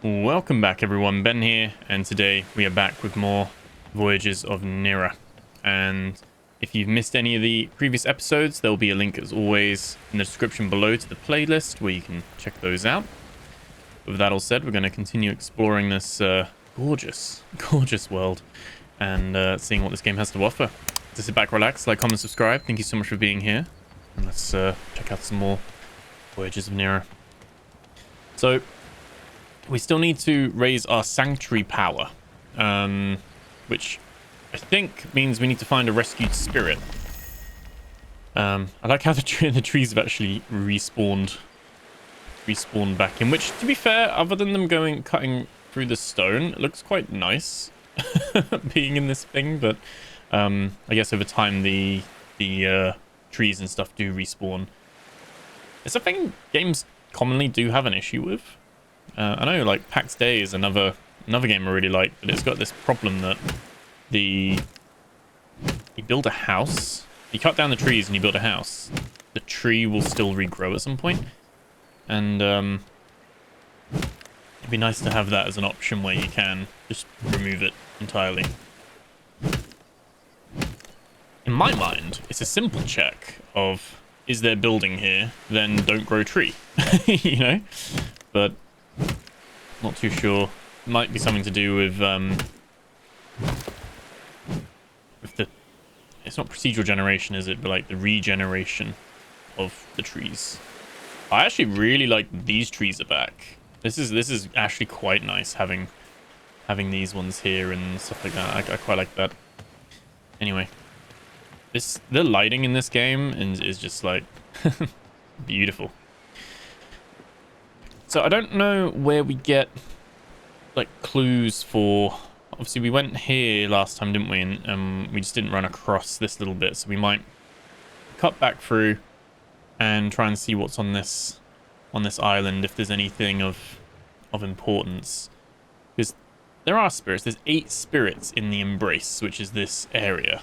Welcome back everyone, Ben here, and today we are back with more Voyagers of Nera. And if you've missed any of the previous episodes, there'll be a link as always in the description below to the playlist where you can check those out. With that all said, we're going to continue exploring this gorgeous world and seeing what this game has to offer. So sit back, relax, like, comment, subscribe. Thank you so much for being here, and let's check out some more Voyagers of Nera. So we still need to raise our sanctuary power, which I think means we need to find a rescued spirit. I like how the trees have actually respawned back in, which, to be fair, other than them cutting through the stone, it looks quite nice being in this thing. But I guess over time the trees and stuff do respawn. It's a thing games commonly do have an issue with. I know, like, PAX Day is another game I really like, but it's got this problem that you build a house, you cut down the trees and you build a house, the tree will still regrow at some point, and it'd be nice to have that as an option where you can just remove it entirely. In my mind, it's a simple check of, is there building here, then don't grow tree, you know, but not too sure. Might be something to do with it's not procedural generation, is it? But like the regeneration of the trees. I actually really like these trees are back. This is actually quite nice having these ones here and stuff like that. I quite like that. Anyway, the lighting in this game is just like beautiful. So I don't know where we get like clues for. Obviously we went here last time, didn't we? And we just didn't run across this little bit, so we might cut back through and try and see what's on this island, if there's anything of importance. Because there are spirits. There's 8 spirits in the Embrace, which is this area,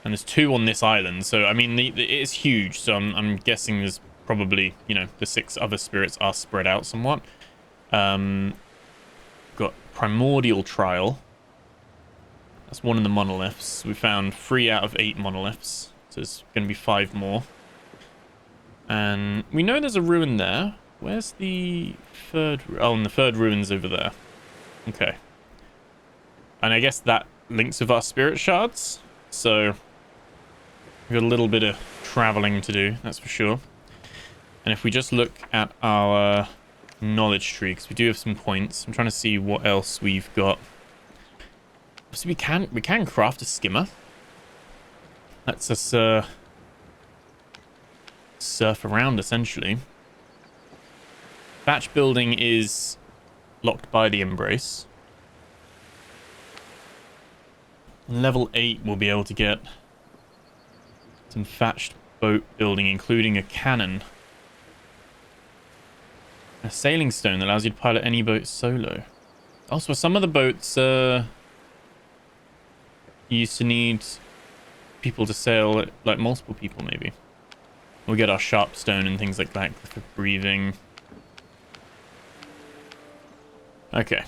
and there's 2 on this island. So I mean, it is huge. So I'm guessing there's probably, you know, the 6 other spirits are spread out somewhat. Got Primordial Trial. That's one of the monoliths. We found 3 out of 8 monoliths, so there's going to be 5 more. And we know there's a ruin there. Where's the third? Oh, and the third ruin's over there. Okay. And I guess that links with our spirit shards. So we've got a little bit of traveling to do, that's for sure. And if we just look at our knowledge tree, because we do have some points, I'm trying to see what else we've got. So we can craft a skimmer. Lets us surf around, essentially. Thatch building is locked by the Embrace. Level 8 we'll be able to get some thatched boat building, including a cannon. A sailing stone that allows you to pilot any boat solo. Also, some of the boats you used to need people to sail, like multiple people maybe. We'll get our sharp stone and things like that for breathing. Okay.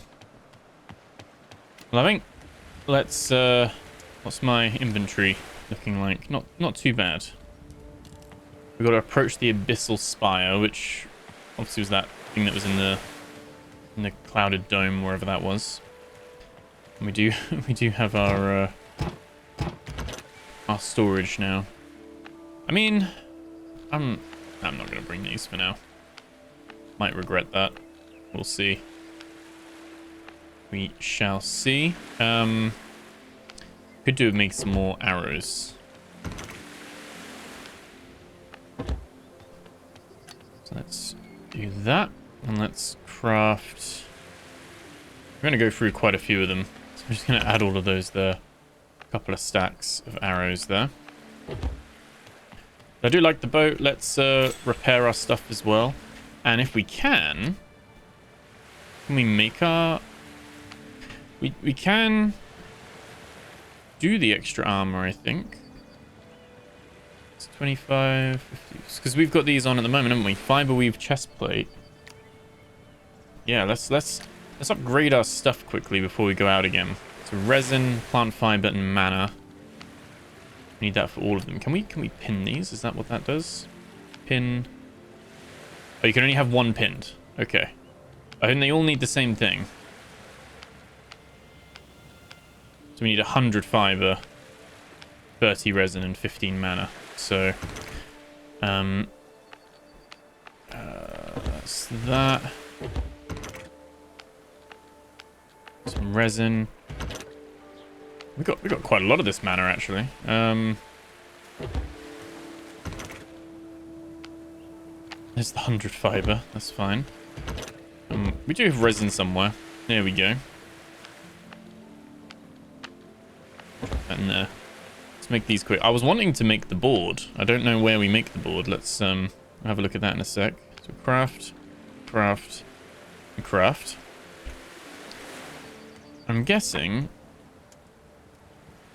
Well, I think let's what's my inventory looking like? Not too bad. We've got to approach the Abyssal Spire, which obviously was that thing that was in the clouded dome, wherever that was. And we do have our storage now. I mean, I'm not gonna bring these for now. Might regret that. We'll see. We shall see. Could do with make some more arrows. So let's do that, and let's craft. We're gonna go through quite a few of them, so I'm just gonna add all of those there. A couple of stacks of arrows there. I do like the boat. Let's repair our stuff as well, and if we can we make our? We can do the extra armor, I think. It's 25, 50, because we've got these on at the moment, haven't we? Fiber weave chest plate. Yeah, let's upgrade our stuff quickly before we go out again. So resin, plant fiber, and mana. We need that for all of them. Can we pin these? Is that what that does? Pin. Oh, you can only have one pinned. Okay. I think they all need the same thing. So we need 100 fiber, 30 resin, and 15 mana. So, that's that. Some resin. We got quite a lot of this mana actually. There's the 100 fiber. That's fine. We do have resin somewhere. There we go. Drop that in there. Let's make these quick. I was wanting to make the board. I don't know where we make the board. Let's have a look at that in a sec. So craft, craft, and craft. I'm guessing.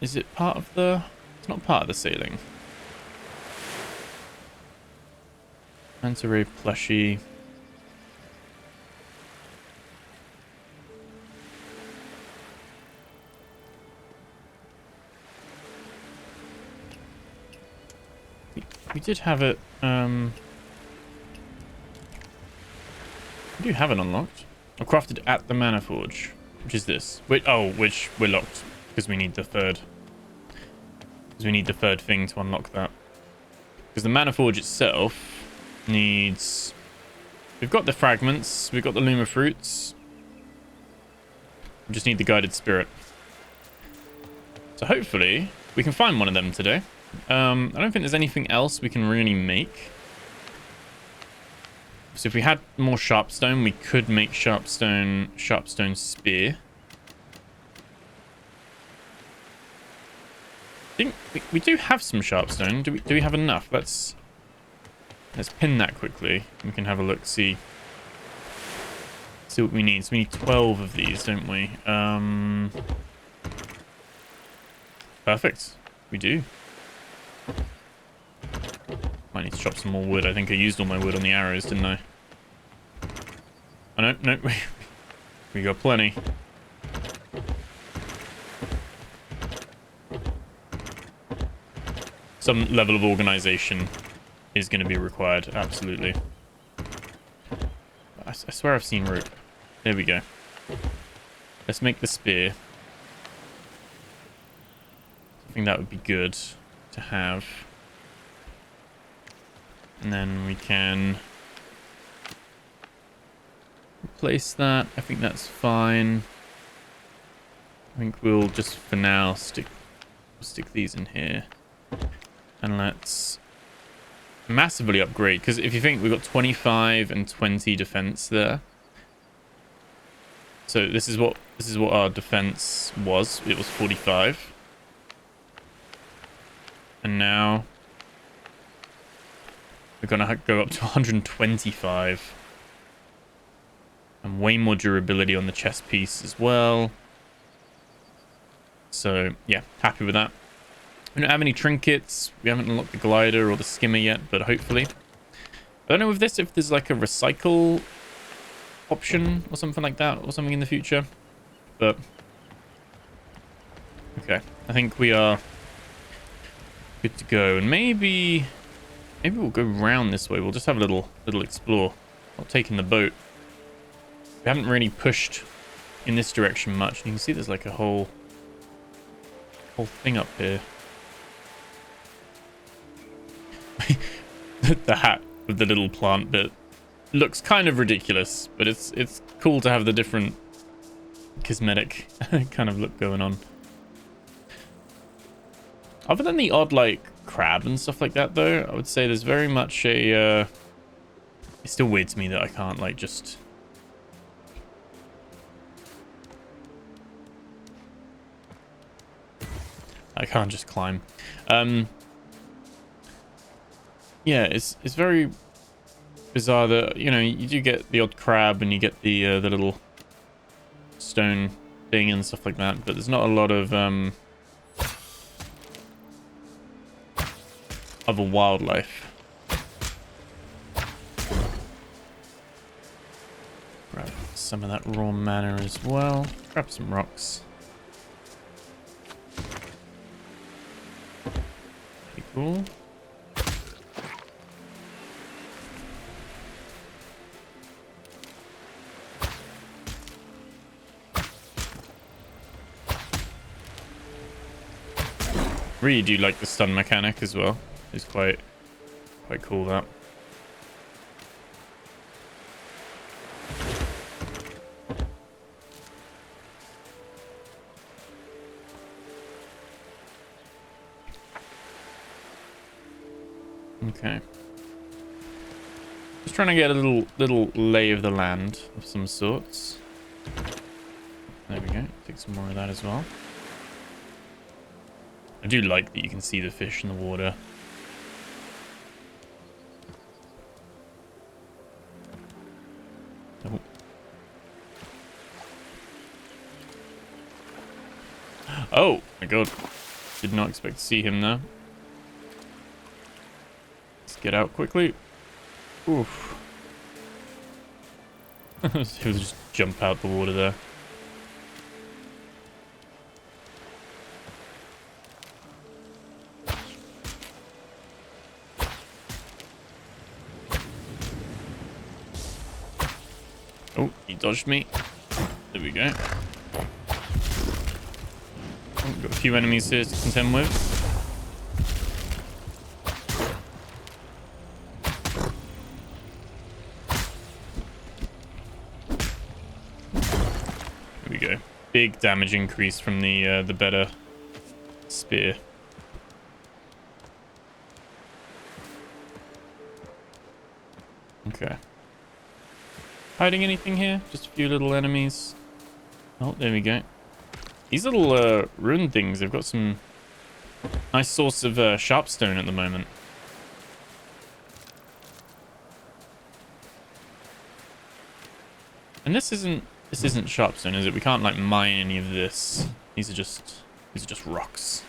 Is it part of the? It's not part of the ceiling. Manta ray plushie. We did have it. We do have it unlocked. I crafted at the Mana Forge, which is this. Which we're locked because we need the third. Because we need the third thing to unlock that. Because the Mana Forge itself needs. We've got the fragments. We've got the Luma fruits. We just need the guided spirit. So hopefully we can find one of them today. I don't think there's anything else we can really make. So if we had more sharpstone, we could make sharpstone spear. I think we do have some sharpstone. Do we have enough? Let's pin that quickly. We can have a look, see what we need. So we need 12 of these, don't we? Perfect. We do. Might need to chop some more wood. I think I used all my wood on the arrows, didn't I? Oh, no. We got plenty. Some level of organization is going to be required, absolutely. I swear I've seen rope. There we go. Let's make the spear. I think that would be good to have. And then we can replace that. I think that's fine. I think we'll just for now stick these in here. And let's massively upgrade, because if you think we've got 25 and 20 defense there. So this is what our defense was. It was 45. And now we're going to go up to 125. And way more durability on the chest piece as well. So, yeah, happy with that. We don't have any trinkets. We haven't unlocked the glider or the skimmer yet, but hopefully. I don't know with this if there's like a recycle option or something like that or something in the future. But, okay. I think we are good to go. And maybe we'll go round this way. We'll just have a little explore. Not taking the boat. We haven't really pushed in this direction much. And you can see there's like a whole thing up here. The hat with the little plant bit looks kind of ridiculous, but it's cool to have the different cosmetic kind of look going on. Other than the odd like crab and stuff like that, though, I would say there's very much a it's still weird to me that I can't like just climb. Yeah, it's very bizarre that, you know, you do get the odd crab and you get the little stone thing and stuff like that, but there's not a lot of other wildlife. Grab some of that raw mana as well. Grab some rocks. Pretty cool. Really do like the stun mechanic as well. It's quite cool, that. Okay. Just trying to get a little lay of the land of some sorts. There we go. Take some more of that as well. I do like that you can see the fish in the water. Oh. Oh my god. Did not expect to see him there. Let's get out quickly. Oof. He'll just jump out the water there. Oh, he dodged me. There we go. Oh, got a few enemies here to contend with. There we go. Big damage increase from the better spear. Okay. Hiding anything here? Just a few little enemies. Oh, there we go. These little rune things, they've got some nice source of sharpstone at the moment. And this isn't sharpstone, is it? We can't like mine any of this. These are just rocks.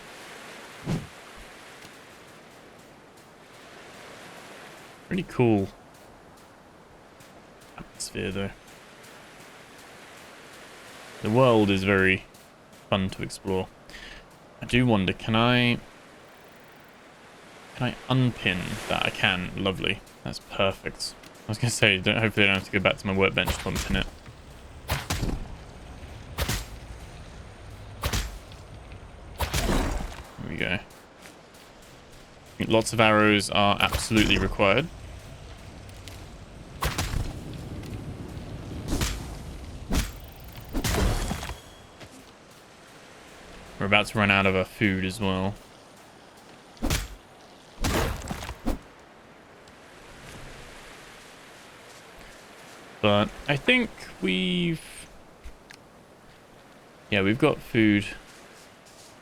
Pretty cool atmosphere though. The world is very fun to explore. I do wonder, can I unpin that? I can. Lovely. That's perfect. I was gonna say, hopefully I don't have to go back to my workbench to unpin it. There we go. I think lots of arrows are absolutely required. We're about to run out of our food as well. But I think we've got food.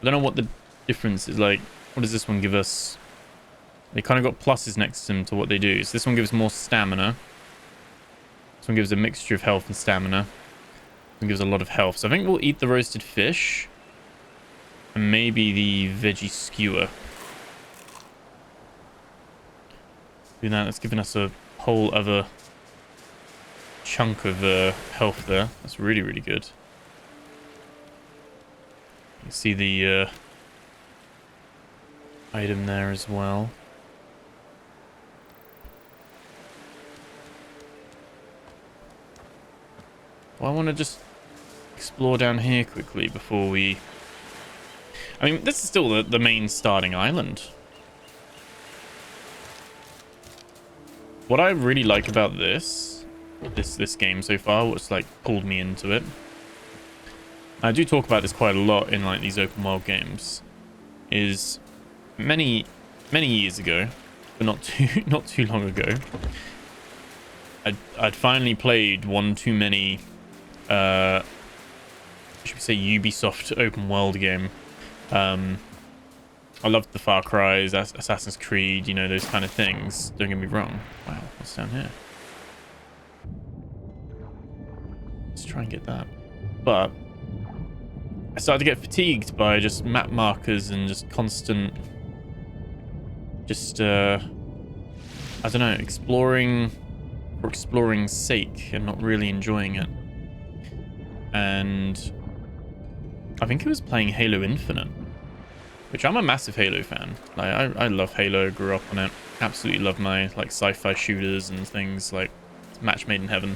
I don't know what the difference is like. What does this one give us? They kind of got pluses next to them to what they do. So this one gives more stamina. This one gives a mixture of health and stamina. This one gives a lot of health. So I think we'll eat the roasted fish. And maybe the veggie skewer. Do that. That's giving us a whole other chunk of health there. That's really, really good. You can see the item there as well. Well, I want to just explore down here quickly before we... I mean, this is still the main starting island. What I really like about this game so far, what's like pulled me into it, I do talk about this quite a lot in like these open world games, is many years ago, but not too long ago, I'd finally played one too many should we say Ubisoft open world game. I loved the Far Cry's, Assassin's Creed, you know, those kind of things. Don't get me wrong. Wow, what's down here? Let's try and get that. But I started to get fatigued by just map markers and just constant, I don't know, exploring for exploring's sake and not really enjoying it. and I think he was playing Halo Infinite, which I'm a massive Halo fan. Like, I love Halo, grew up on it, absolutely love my like sci-fi shooters and things, like match made in heaven.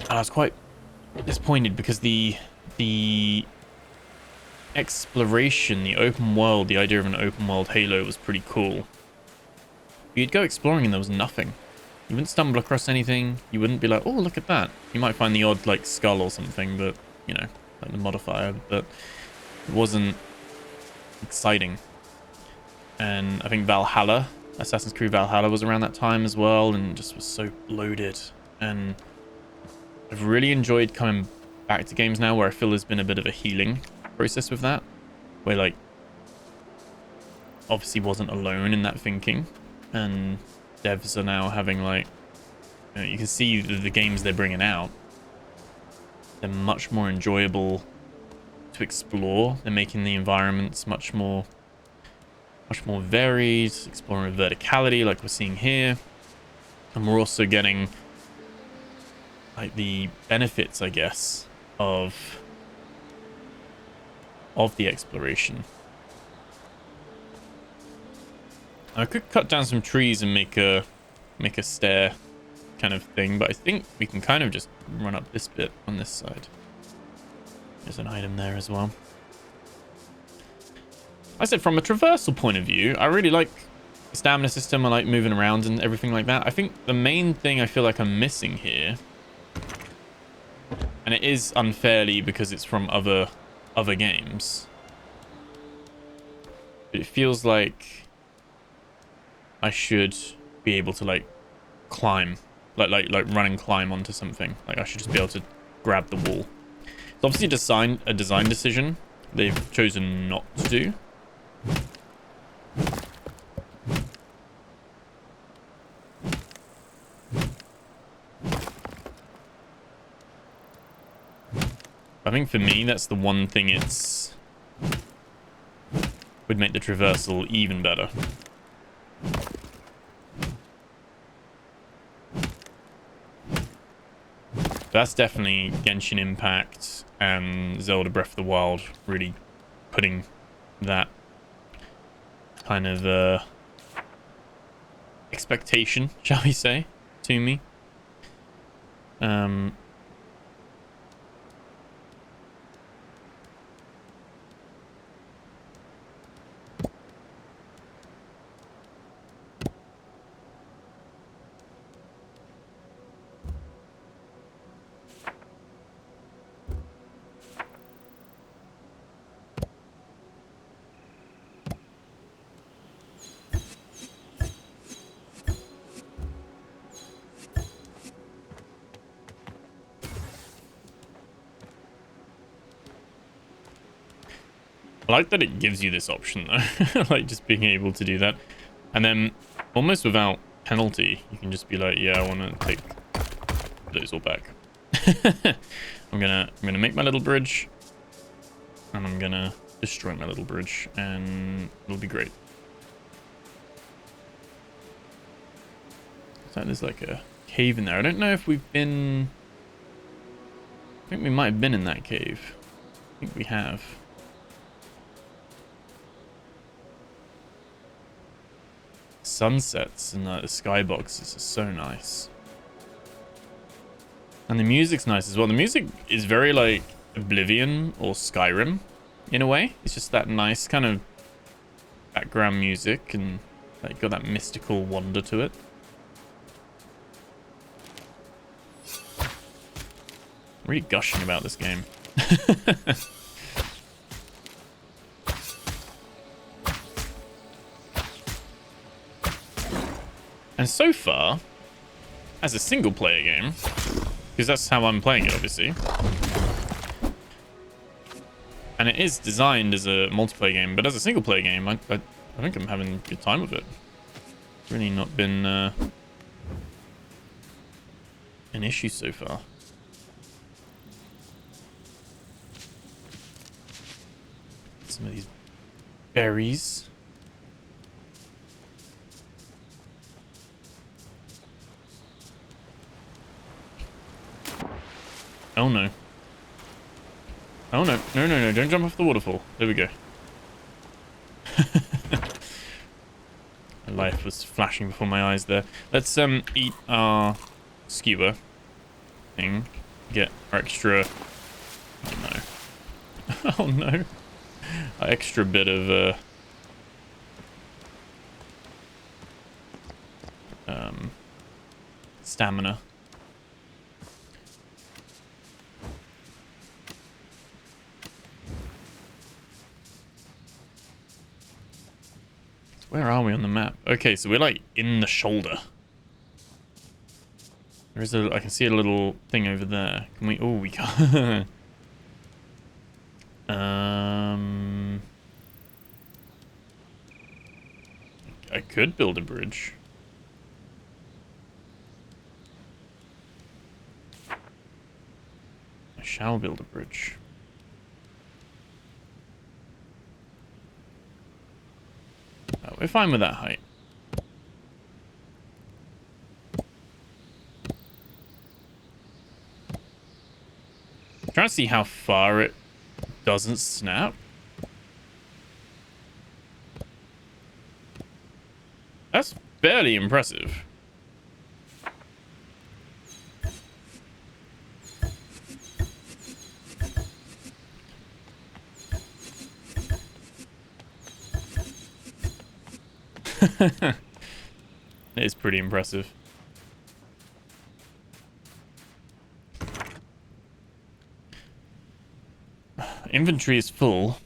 And I was quite disappointed because the exploration, the open world, the idea of an open world Halo was pretty cool. You'd go exploring and there was nothing. You wouldn't stumble across anything. You wouldn't be like, oh, look at that. You might find the odd like skull or something, but you know, like the modifier, but it wasn't exciting. And I think Valhalla, Assassin's Creed Valhalla was around that time as well, and just was so loaded. And I've really enjoyed coming back to games now where I feel there's been a bit of a healing process with that, where like obviously wasn't alone in that thinking, and devs are now having like, you know, you can see the games they're bringing out, they're much more enjoyable to explore. They're making the environments much more varied, exploring verticality like we're seeing here, and we're also getting like the benefits, I guess, of the exploration. I could cut down some trees and make a stair kind of thing, but I think we can kind of just run up this bit on this side. There's an item there as well. I said from a traversal point of view, I really like the stamina system. I like moving around and everything like that. I think the main thing I feel like I'm missing here, and it is unfairly because it's from other games, but it feels like I should be able to like climb, like run and climb onto something. Like I should just be able to grab the wall. It's obviously a design decision they've chosen not to do. I think for me, that's the one thing would make the traversal even better. That's definitely Genshin Impact and Zelda Breath of the Wild really putting that kind of expectation, shall we say, to me. I like that it gives you this option though, like just being able to do that, and then almost without penalty, you can just be like, yeah, I want to take those all back. I'm gonna make my little bridge, and I'm gonna destroy my little bridge, and it'll be great. So there's like a cave in there. I don't know if we've been. I think we might have been in that cave. I think we have. Sunsets and the skyboxes are so nice, and the music's nice as well. The music is very like Oblivion or Skyrim in a way. It's just that nice kind of background music, and like got that mystical wonder to it. I'm really gushing about this game. And so far, as a single player game, because that's how I'm playing it, obviously, and it is designed as a multiplayer game, but as a single player game, I think I'm having a good time with it. It's really not been an issue so far. Some of these berries. Oh no. Oh no. No, no, no. Don't jump off the waterfall. There we go. Life was flashing before my eyes there. Let's eat our skewer thing. Get our extra... Oh no. Oh no. Our extra bit of stamina. Where are we on the map? Okay, so we're like in the shoulder. There is a... I can see a little thing over there. Can we... Oh, we can't. I could build a bridge. I shall build a bridge. Oh, we're fine with that height. I'm trying to see how far it doesn't snap. That's fairly impressive. It is pretty impressive. Inventory is full.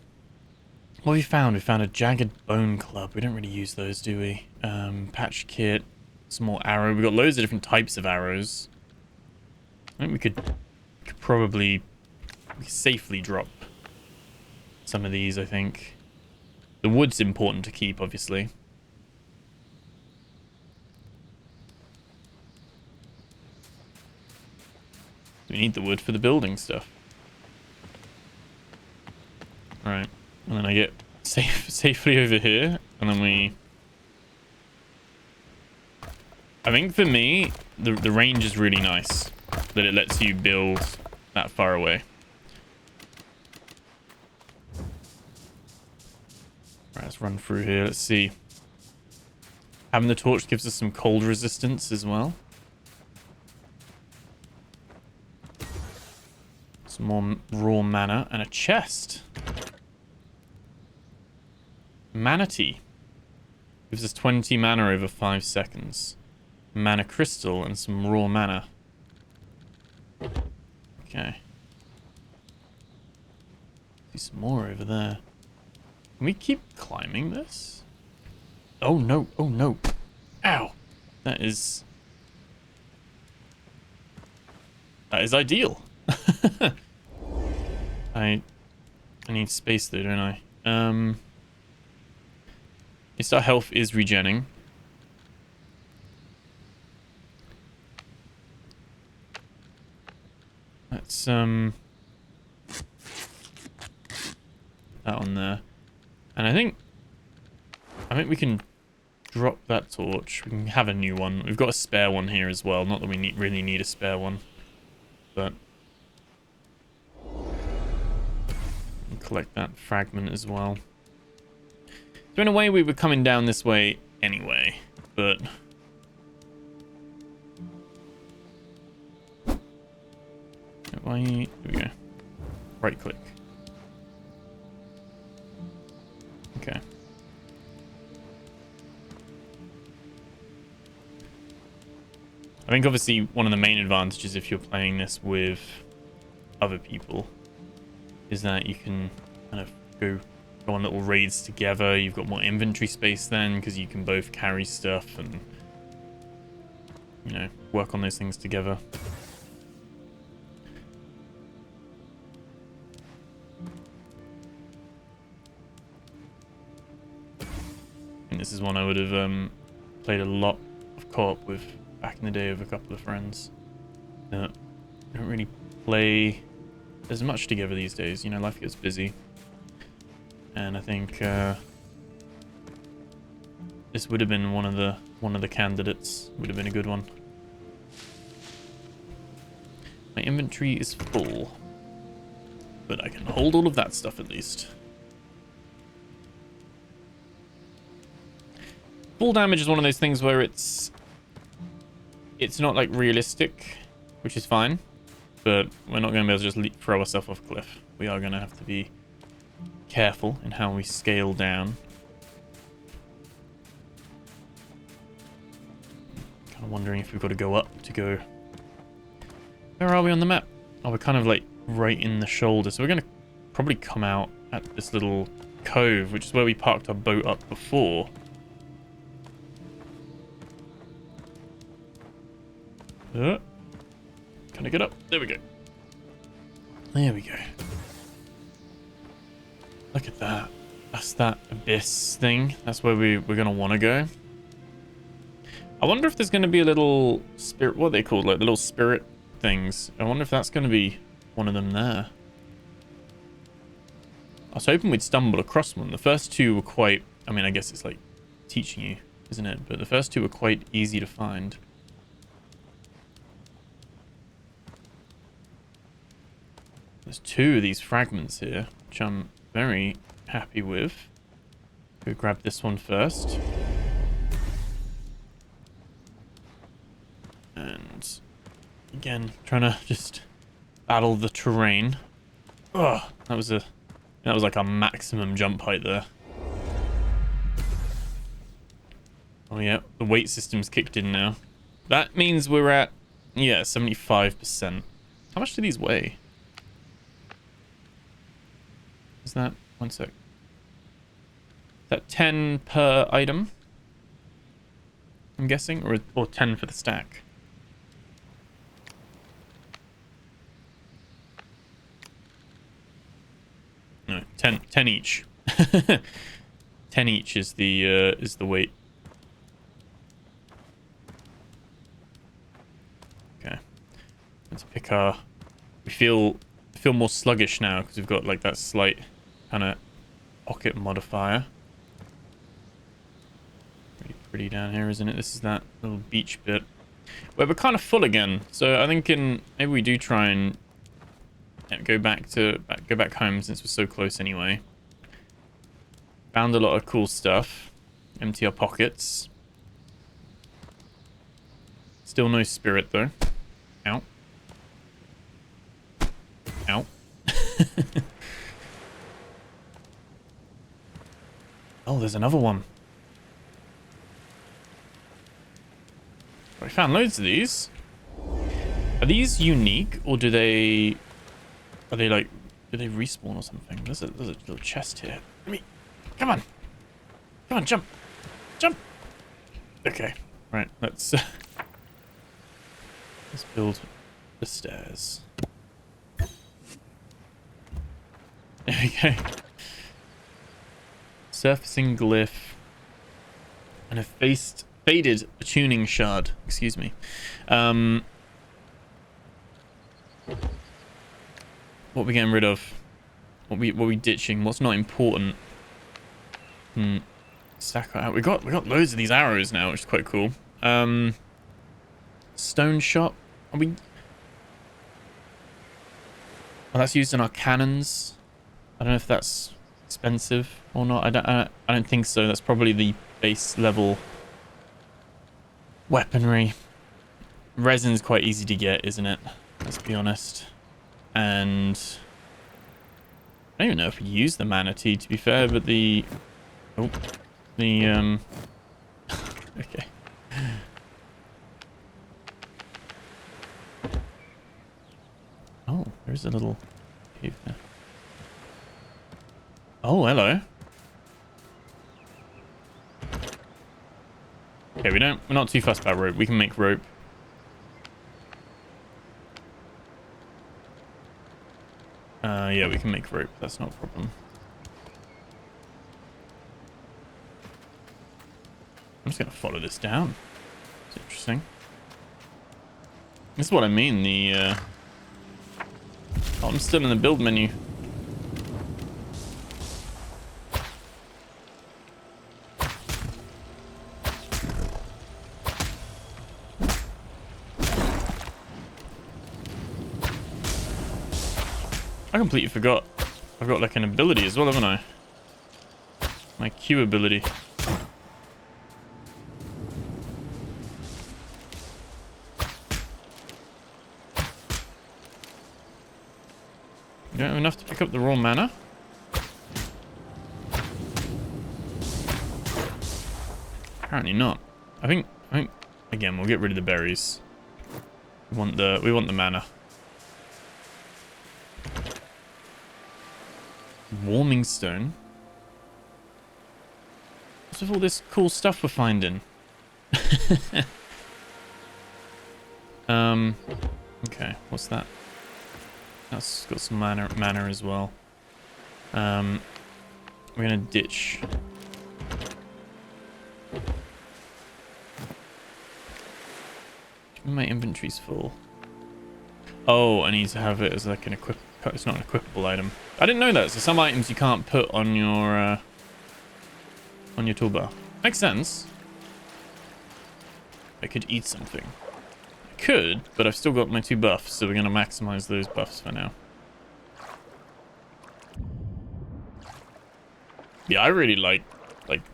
What have we found? We found a jagged bone club. We don't really use those, do we? Patch kit, some more arrow. We've got loads of different types of arrows. I think we could probably safely drop some of these, I think. The wood's important to keep, obviously. We need the wood for the building stuff. Alright. And then I get safely over here. And then we... I think for me, the range is really nice. That it lets you build that far away. Right, let's run through here. Let's see. Having the torch gives us some cold resistance as well. Some more raw mana and a chest. Manatee. Gives us 20 mana over 5 seconds. Mana crystal and some raw mana. Okay. See some more over there. Can we keep climbing this? Oh no, oh no. Ow. That is ideal. I need space though, don't I? At least our health is regenning. Let's that on there. And I think we can drop that torch. We can have a new one. We've got a spare one here as well. Not that we really need a spare one, but collect that fragment as well. So in a way we were coming down this way anyway, but here we go. Right click. Okay. I think obviously one of the main advantages if you're playing this with other people is that you can kind of go on little raids together. You've got more inventory space then because you can both carry stuff and, you know, work on those things together. And this is one I would have played a lot of co-op with back in the day with a couple of friends. Don't really play as much together these days. You know, life gets busy. And I think this would have been one of the candidates. Would have been a good one. My inventory is full. But I can hold all of that stuff at least. Full damage is one of those things where it's not like realistic, which is fine. But we're not going to be able to just throw ourselves off a cliff. We are going to have to be careful in how we scale down. Kind of wondering if we've got to go up to go... Where are we on the map? Oh, we're kind of like right in the shoulder. So we're going to probably come out at this little cove, which is where we parked our boat up before. Can I get up? There we go. There we go. Look at that. That's that abyss thing. That's where we're going to want to go. I wonder if there's going to be a little spirit... What are they called? Like the little spirit things. I wonder if that's going to be one of them there. I was hoping we'd stumble across one. The first two were quite... I mean, I guess it's like teaching you, isn't it? But the first two were quite easy to find. There's two of these fragments here, which I'm very happy with. Go grab this one first. And again, trying to just battle the terrain. Oh, that was like a maximum jump height there. Oh yeah, the weight system's kicked in now. That means we're at, yeah, 75%. How much do these weigh? Is that... One sec. Is that 10 per item? I'm guessing? Or 10 for the stack? No, 10 each. 10 each is the weight. Okay. Let's pick our... We feel more sluggish now because we've got like that slight kind of pocket modifier. Pretty down here, isn't it? This is that little beach bit where we're kind of full again. So I think maybe we do try and go back home since we're so close anyway. Found a lot of cool stuff. Empty our pockets. Still no spirit though. Ow. Ow. Oh, there's another one. I found loads of these. Are these unique, or do they respawn or something? There's a little chest here. Come on, jump. Okay, right. Let's build the stairs. There we go. Surfacing glyph and a faded tuning shard. Excuse me. What are we getting rid of? What we ditching? What's not important? Stack out. We got loads of these arrows now, which is quite cool. Stone shot. Are we? Oh, that's used in our cannons. I don't know if that's expensive or not. I don't think so. That's probably the base level weaponry. Resin's quite easy to get, isn't it? Let's be honest. And I don't even know if we use the manatee, to be fair, but okay. Oh, there's a little cave there. Oh, hello. Okay, we're not too fussed about rope. We can make rope. Yeah, we can make rope. That's not a problem. I'm just gonna follow this down. It's interesting. This is what I mean. Oh, I'm still in the build menu. I completely forgot. I've got like an ability as well, haven't I? My Q ability. You don't have enough to pick up the raw mana? Apparently not. I think again we'll get rid of the berries. We want the mana. Warming stone. What's with all this cool stuff we're finding? Okay, what's that? That's got some mana as well. We're gonna ditch. My inventory's full. Oh, I need to have it as like an equip. It's not an equipable item. I didn't know that. So some items you can't put on your toolbar. Makes sense. I could eat something. I could, but I've still got my 2 buffs, so we're gonna maximize those buffs for now. Yeah, I really like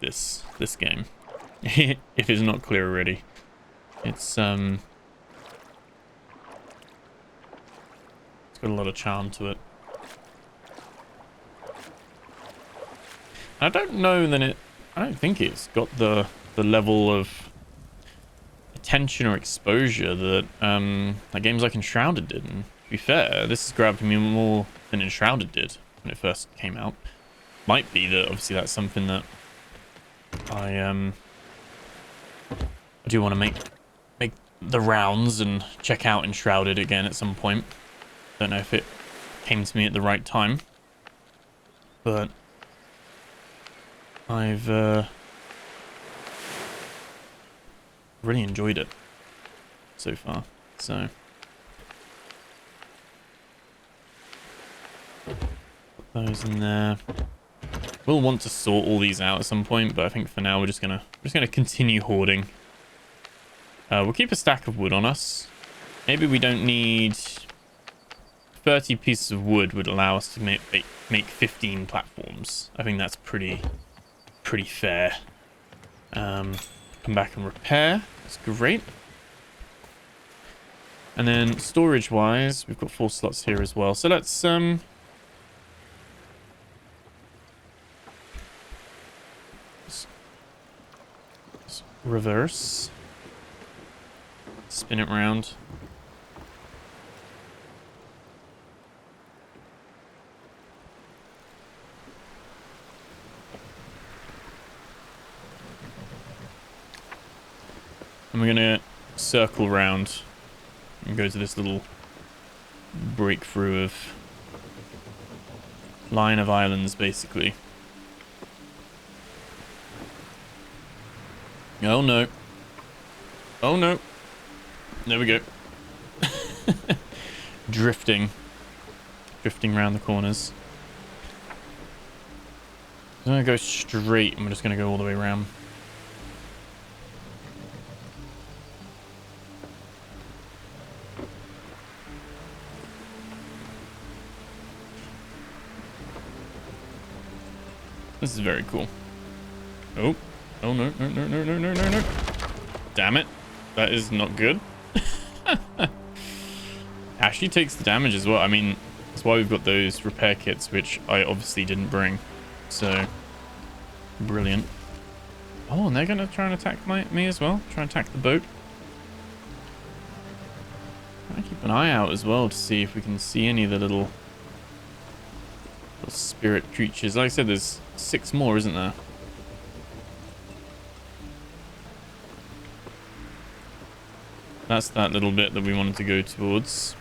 this game. If it's not clear already, it's got a lot of charm to it. I don't know that I don't think it's got the level of attention or exposure that like games like Enshrouded did. And to be fair, this has grabbed me more than Enshrouded did when it first came out. Might be that obviously that's something that I do want to make the rounds and check out Enshrouded again at some point. Don't know if it came to me at the right time, but I've really enjoyed it so far. So put those in there. We'll want to sort all these out at some point, but I think for now we're just gonna continue hoarding. We'll keep a stack of wood on us. Maybe we don't need 30 pieces of wood would allow us to make 15 platforms. I think that's pretty fair. Come back and repair. That's great. And then storage wise, we've got 4 slots here as well. So let's reverse. Spin it round. And we're gonna circle round and go to this little breakthrough of line of islands, basically. Oh no. Oh no. There we go. Drifting around the corners. I'm gonna go straight and we're just gonna go all the way around. This is very cool. Oh no, no, no, no, no, no, no, no. Damn it. That is not good. Ashley takes the damage as well. I mean, that's why we've got those repair kits, which I obviously didn't bring. So, brilliant. Oh, and they're going to try and attack me as well. Try and attack the boat. I keep an eye out as well to see if we can see any of the little spirit creatures. Like I said, there's 6 more, isn't there? That's that little bit that we wanted to go towards.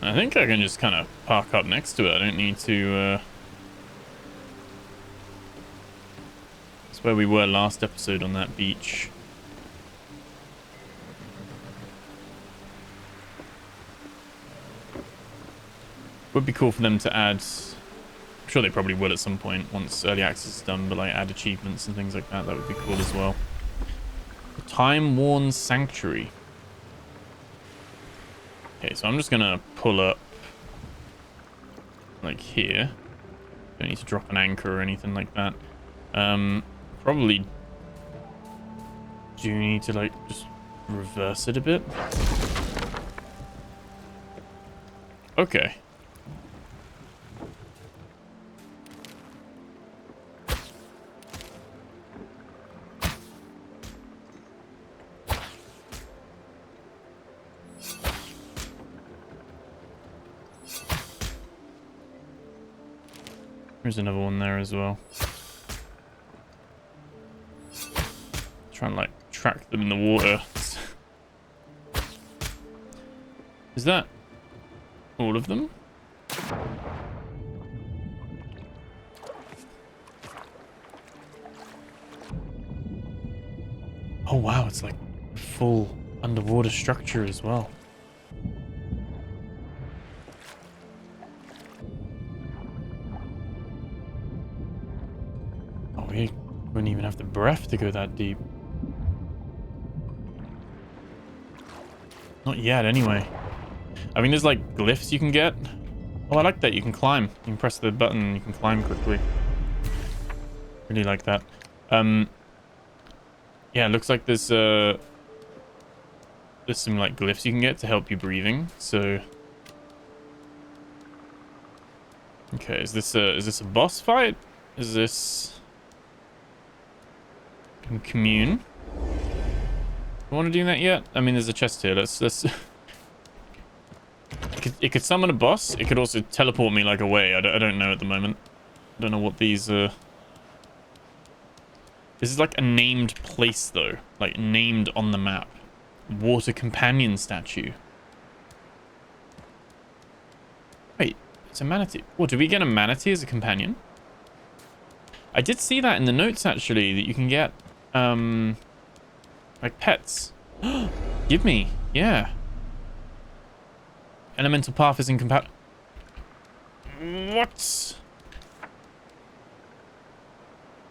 I think I can just kind of park up next to it. I don't need to... That's where we were last episode on that beach. Would be cool for them to add... I'm sure they probably will at some point once early access is done, but like add achievements and things like that. That would be cool as well. Time-worn sanctuary. Okay, so I'm just gonna pull up like here. Don't need to drop an anchor or anything like that. Probably do need to like just reverse it a bit. Okay. There's another one there as well. Try and like track them in the water. Is that all of them? Oh wow, it's like full underwater structure as well. Oh, we wouldn't even have the breath to go that deep. Not yet, anyway. I mean, there's like glyphs you can get. Oh, I like that. You can climb. You can press the button and you can climb quickly. Really like that. Yeah, it looks like there's some like glyphs you can get to help you breathing. So, okay, is this a boss fight? Is this can commune? I want to do that yet? I mean, there's a chest here. Let's. It could summon a boss. It could also teleport me like away. I don't know at the moment. I don't know what these This is like a named place though, like named on the map. Water companion statue. Wait, it's a manatee. What, did we get a manatee as a companion? I did see that in the notes actually, that you can get like pets. Give me, yeah. Elemental path is incompatible. What?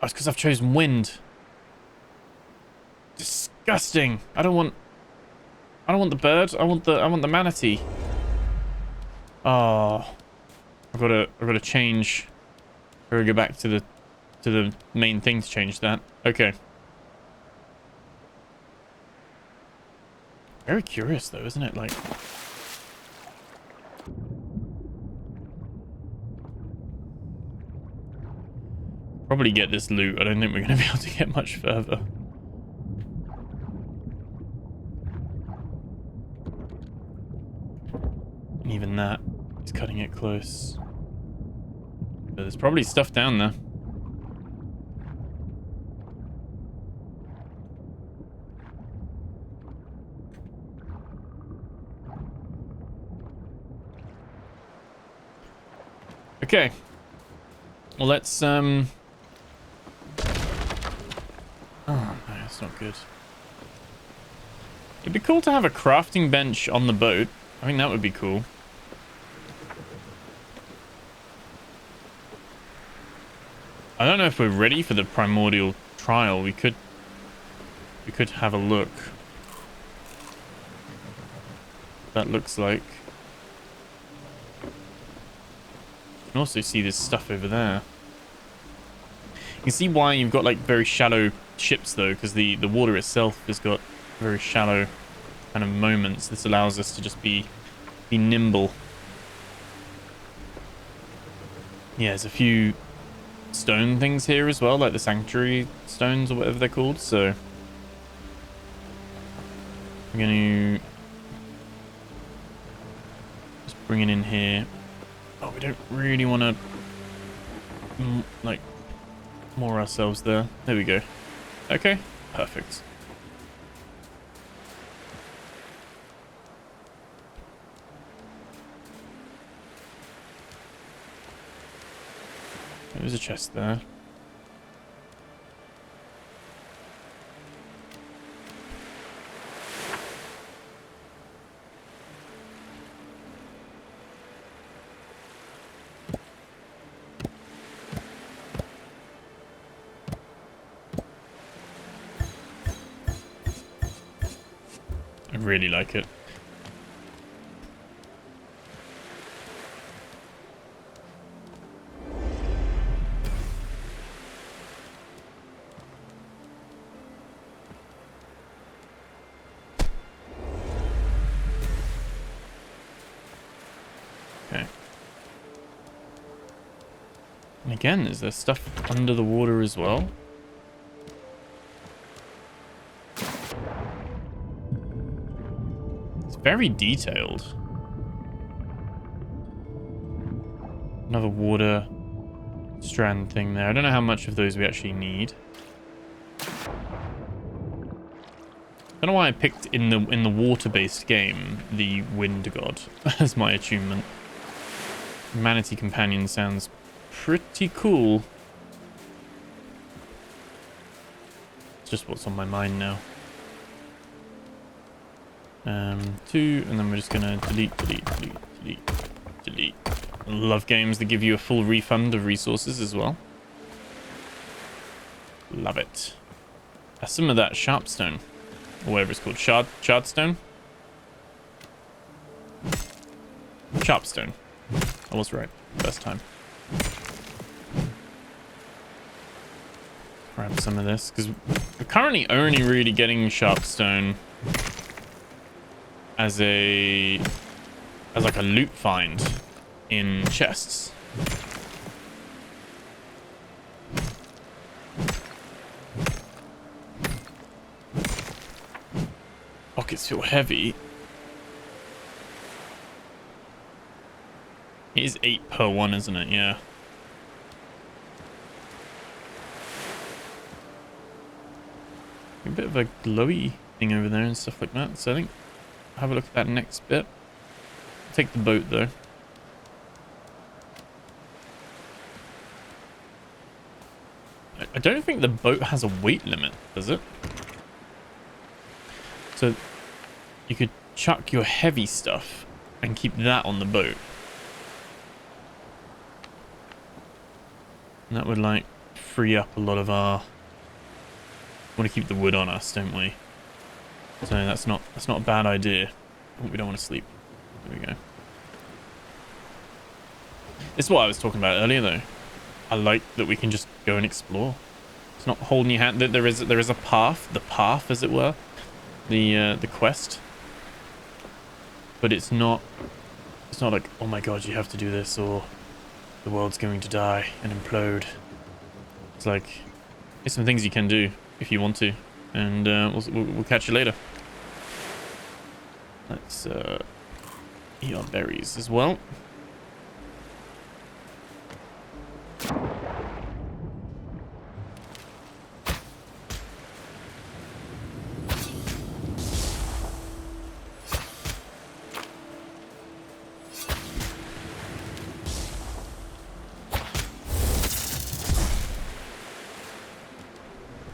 Oh, it's because I've chosen wind. Disgusting. I don't want the bird. I want the manatee. Oh, I've got to change. I've got to go back to the main thing to change that. Okay. Very curious though, isn't it? Like. Probably get this loot. I don't think we're going to be able to get much further. And even that is cutting it close. But there's probably stuff down there. Okay. Well, let's Oh, no, that's not good. It'd be cool to have a crafting bench on the boat. I think that would be cool. I don't know if we're ready for the primordial trial. We could have a look. That looks like. You can also see this stuff over there. You can see why you've got like very shallow ships though, because the water itself has got very shallow kind of moments. This allows us to just be nimble. Yeah, there's a few stone things here as well, like the sanctuary stones or whatever they're called. So I'm going to just bring it in here. Oh, we don't really want to like moor ourselves there. There we go. Okay, perfect. There's a chest there. I really like it. Okay. And again, is there stuff under the water as well? It's very detailed. Another water strand thing there. I don't know how much of those we actually need. I don't know why I picked in the water-based game the Wind God as my attunement. Manatee Companion sounds pretty cool. It's just what's on my mind now. 2, and then we're just gonna delete. I love games that give you a full refund of resources as well. Love it. Some of that sharpstone, or whatever it's called, shardstone. Sharpstone. I was right first time. Grab some of this because we're currently only really getting sharpstone as like a loot find in chests. Pockets feel heavy. It is 8 per one, isn't it? Yeah. A bit of a glowy thing over there and stuff like that. So I think I'll have a look at that next bit. I'll take the boat though. I don't think the boat has a weight limit, does it? So you could chuck your heavy stuff and keep that on the boat. And that would like free up a lot of our... We want to keep the wood on us, don't we? So that's not a bad idea. Oh, we don't want to sleep. There we go. This is what I was talking about earlier though. I like that we can just go and explore. It's not holding your hand. There is a path, the path as it were. The quest. But it's not like, oh my god, you have to do this or the world's going to die and implode. It's like, there's some things you can do if you want to, and we'll catch you later. Let's eat our berries as well.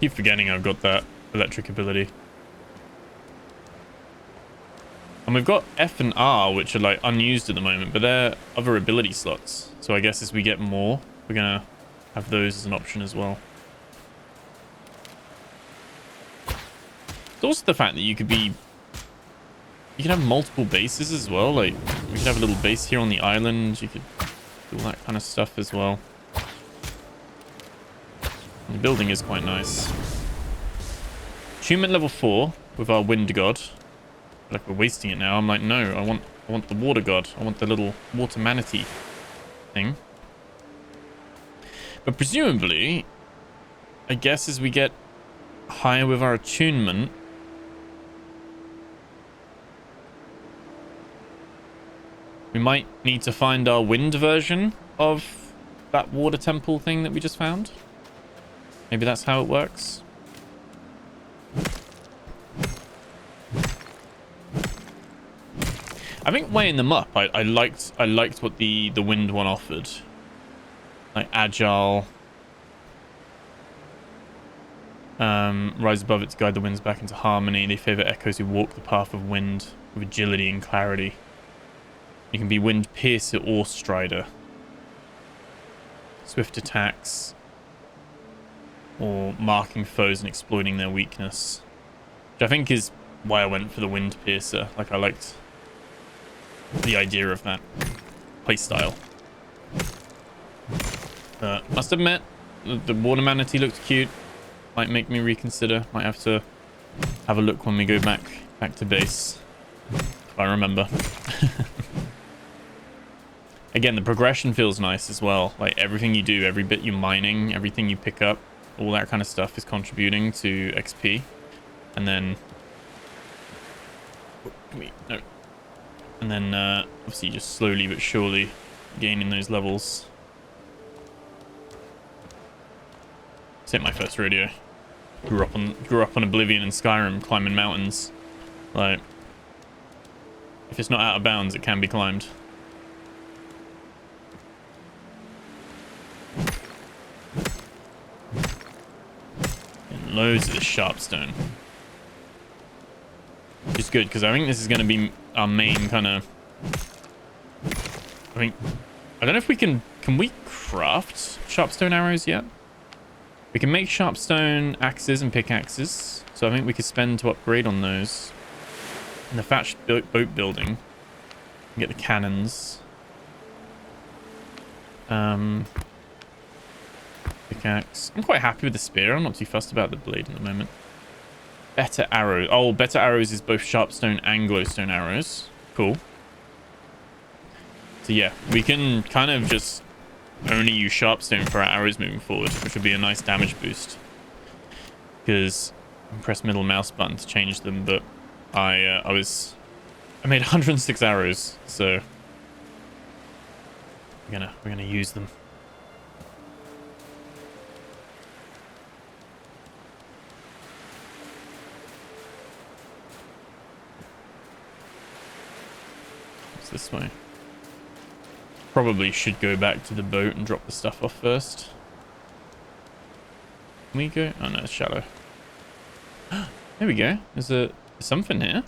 Keep forgetting I've got that electric ability. And we've got F and R, which are like unused at the moment, but they're other ability slots. So I guess as we get more, we're gonna have those as an option as well. It's also the fact that you could have multiple bases as well. Like we could have a little base here on the island. You could do all that kind of stuff as well. The building is quite nice. Attunement level 4 with our Wind God. Like we're wasting it now. I'm like, no, I want the Water God. I want the little water manatee thing. But presumably, I guess as we get higher with our attunement, we might need to find our wind version of that water temple thing that we just found. Maybe that's how it works. I think weighing them up, I liked what the wind one offered. Like agile, rise above it to guide the winds back into harmony. They favor echoes who walk the path of wind with agility and clarity. You can be wind piercer or strider. Swift attacks, or marking foes and exploiting their weakness, which I think is why I went for the wind piercer. Like I liked the idea of that playstyle. Must admit, the water manatee looked cute. Might make me reconsider. Might have to have a look when we go back to base, if I remember. again, the progression feels nice as well. Like everything you do, every bit you're mining, everything you pick up, all that kind of stuff is contributing to XP. And then, no. And then obviously just slowly but surely gaining those levels. This ain't my first rodeo. Grew up on Oblivion and Skyrim, climbing mountains. Like, if it's not out of bounds, it can be climbed. And loads of this sharp stone. Which is good, because I think this is going to be our main kind of... I don't know if we can we craft sharpstone arrows yet? We can make sharpstone axes and pickaxes, so I think we could spend to upgrade on those. And the thatched boat building. Get the cannons. Pickaxe. I'm quite happy with the spear. I'm not too fussed about the blade at the moment. Better arrows. Oh, better arrows is both sharpstone and glowstone arrows. Cool. So yeah, we can kind of just only use sharpstone for our arrows moving forward, which would be a nice damage boost. Because I press middle mouse button to change them, but I made 106 arrows, so we're gonna use them. What's this way? Probably should go back to the boat and drop the stuff off first. Can we go? Oh no, it's shallow. There we go. There's something here.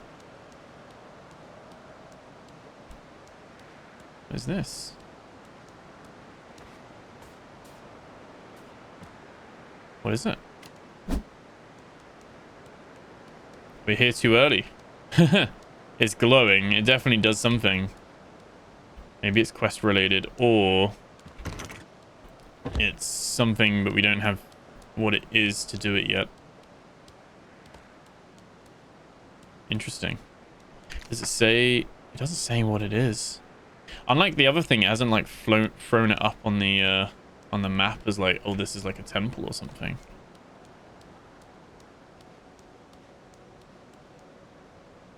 What is this? What is it? We're here too early. It's glowing. It definitely does something. Maybe it's quest related, or it's something, but we don't have what it is to do it yet. Interesting. Does it say? It doesn't say what it is. Unlike the other thing, it hasn't like thrown it up on the map as like, oh, this is like a temple or something.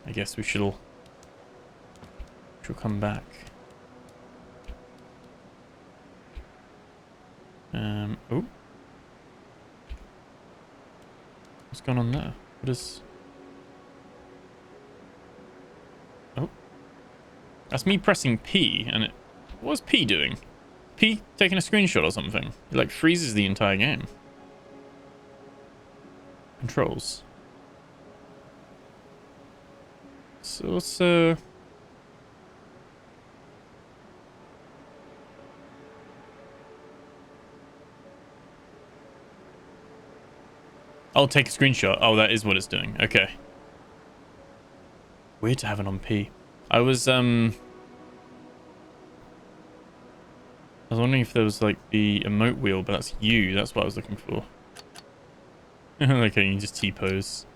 I guess we should come back. Oh. What's going on there? What is... Oh. That's me pressing P, and it... What was P doing? P taking a screenshot or something? It like freezes the entire game. Controls. So what's I'll take a screenshot. Oh, that is what it's doing. Okay. Weird to have it on P. I was wondering if there was like the emote wheel, but that's U. That's what I was looking for. Okay, you can just T-pose.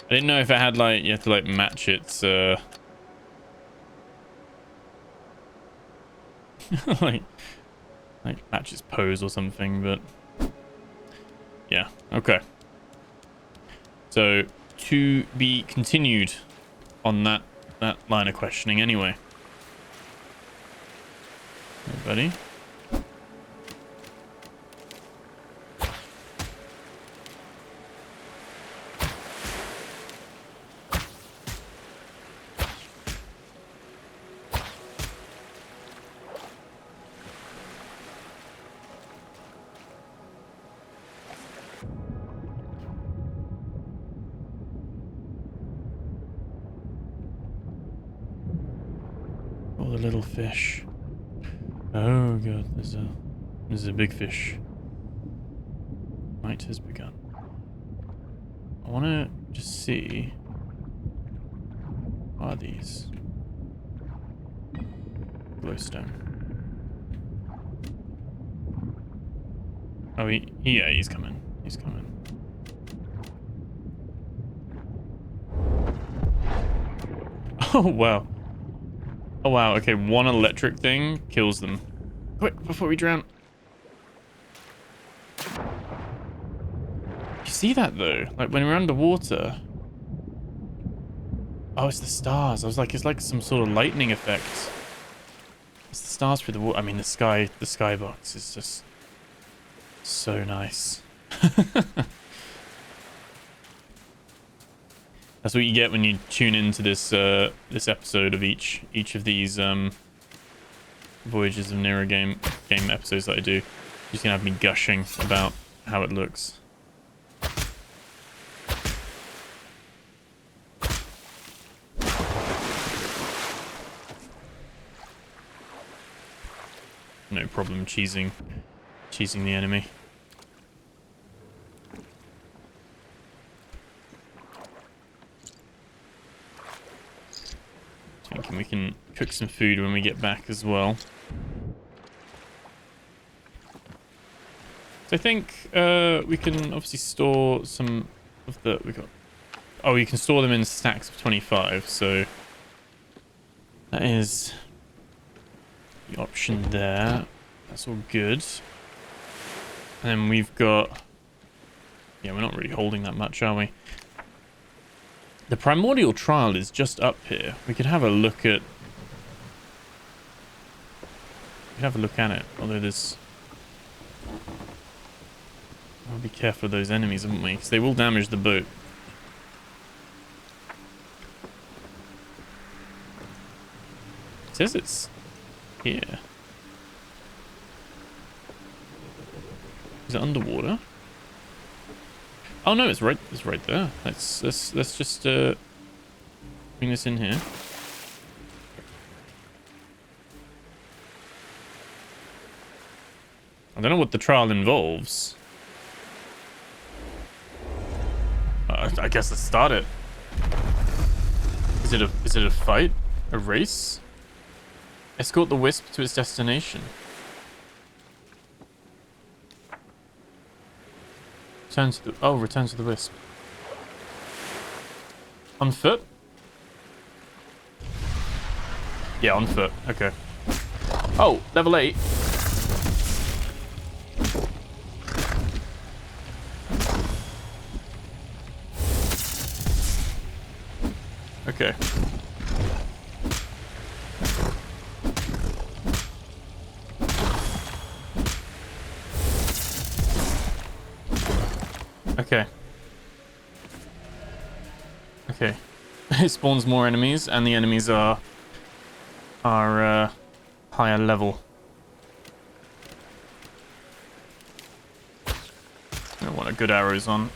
I didn't know if it had like, you have to like match its like match its pose or something, but yeah, okay. So to be continued on that line of questioning anyway. Everybody. All the little fish. Oh god, there's a big fish. Night has begun. I want to just see. What are these? Glowstone. Oh, yeah, he's coming. He's coming. Oh wow. Oh, wow. Okay, one electric thing kills them. Quick, before we drown. You see that, though? Like, when we're underwater... Oh, it's the stars. I was like, it's like some sort of lightning effect. It's the stars through the water. I mean, the skybox is just so nice. That's what you get when you tune into this this episode of each of these Voyagers of Nera game episodes that I do. You're just gonna have me gushing about how it looks. No problem cheesing the enemy. Thinking we can cook some food when we get back as well. So I think we can obviously store some of the oh, you can store them in stacks of 25, so that is the option there. That's all good. And then we've got... Yeah, we're not really holding that much, are we? The primordial trial is just up here. We could have a look at... it, although there's... I'll be careful of those enemies, haven't we? Because they will damage the boat. It says it's here. Is it underwater? Oh no, it's right there. Let's just bring this in here. I don't know what the trial involves. I guess let's start it. Is it a fight? A race? Escort the Wisp to its destination. Return to the Wisp. On foot? Yeah, on foot. Okay. Oh, level 8. Okay. Okay. Okay. It spawns more enemies, and the enemies are higher level. I don't want a good arrows on.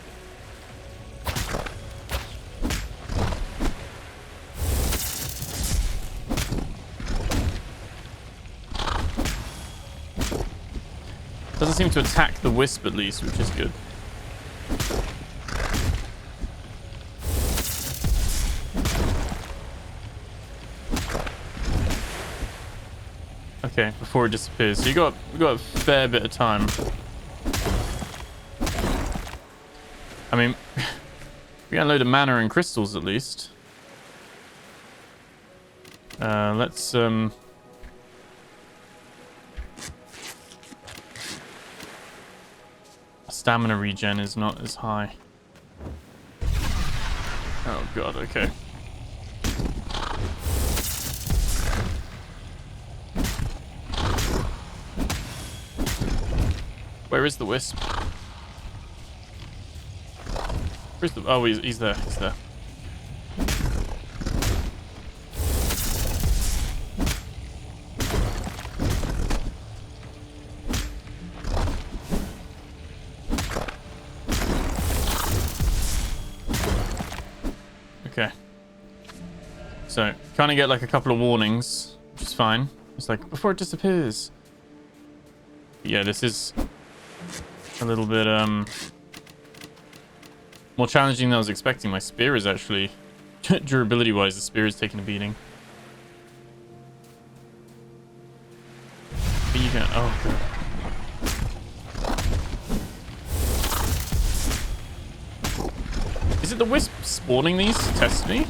Doesn't seem to attack the Wisp at least, which is good. Okay, before it disappears. So we got a fair bit of time. I mean, we got a load of mana and crystals at least. Let's stamina regen is not as high. Oh god, okay. Where is the Wisp? Where's the... Oh, he's there. He's there. Okay. So, kind of get like a couple of warnings, which is fine. It's like, before it disappears. Yeah, this is a little bit more challenging than I was expecting. My spear is actually, durability wise, the spear is taking a beating. But you can, oh god. Is it the Wisp spawning these to test me?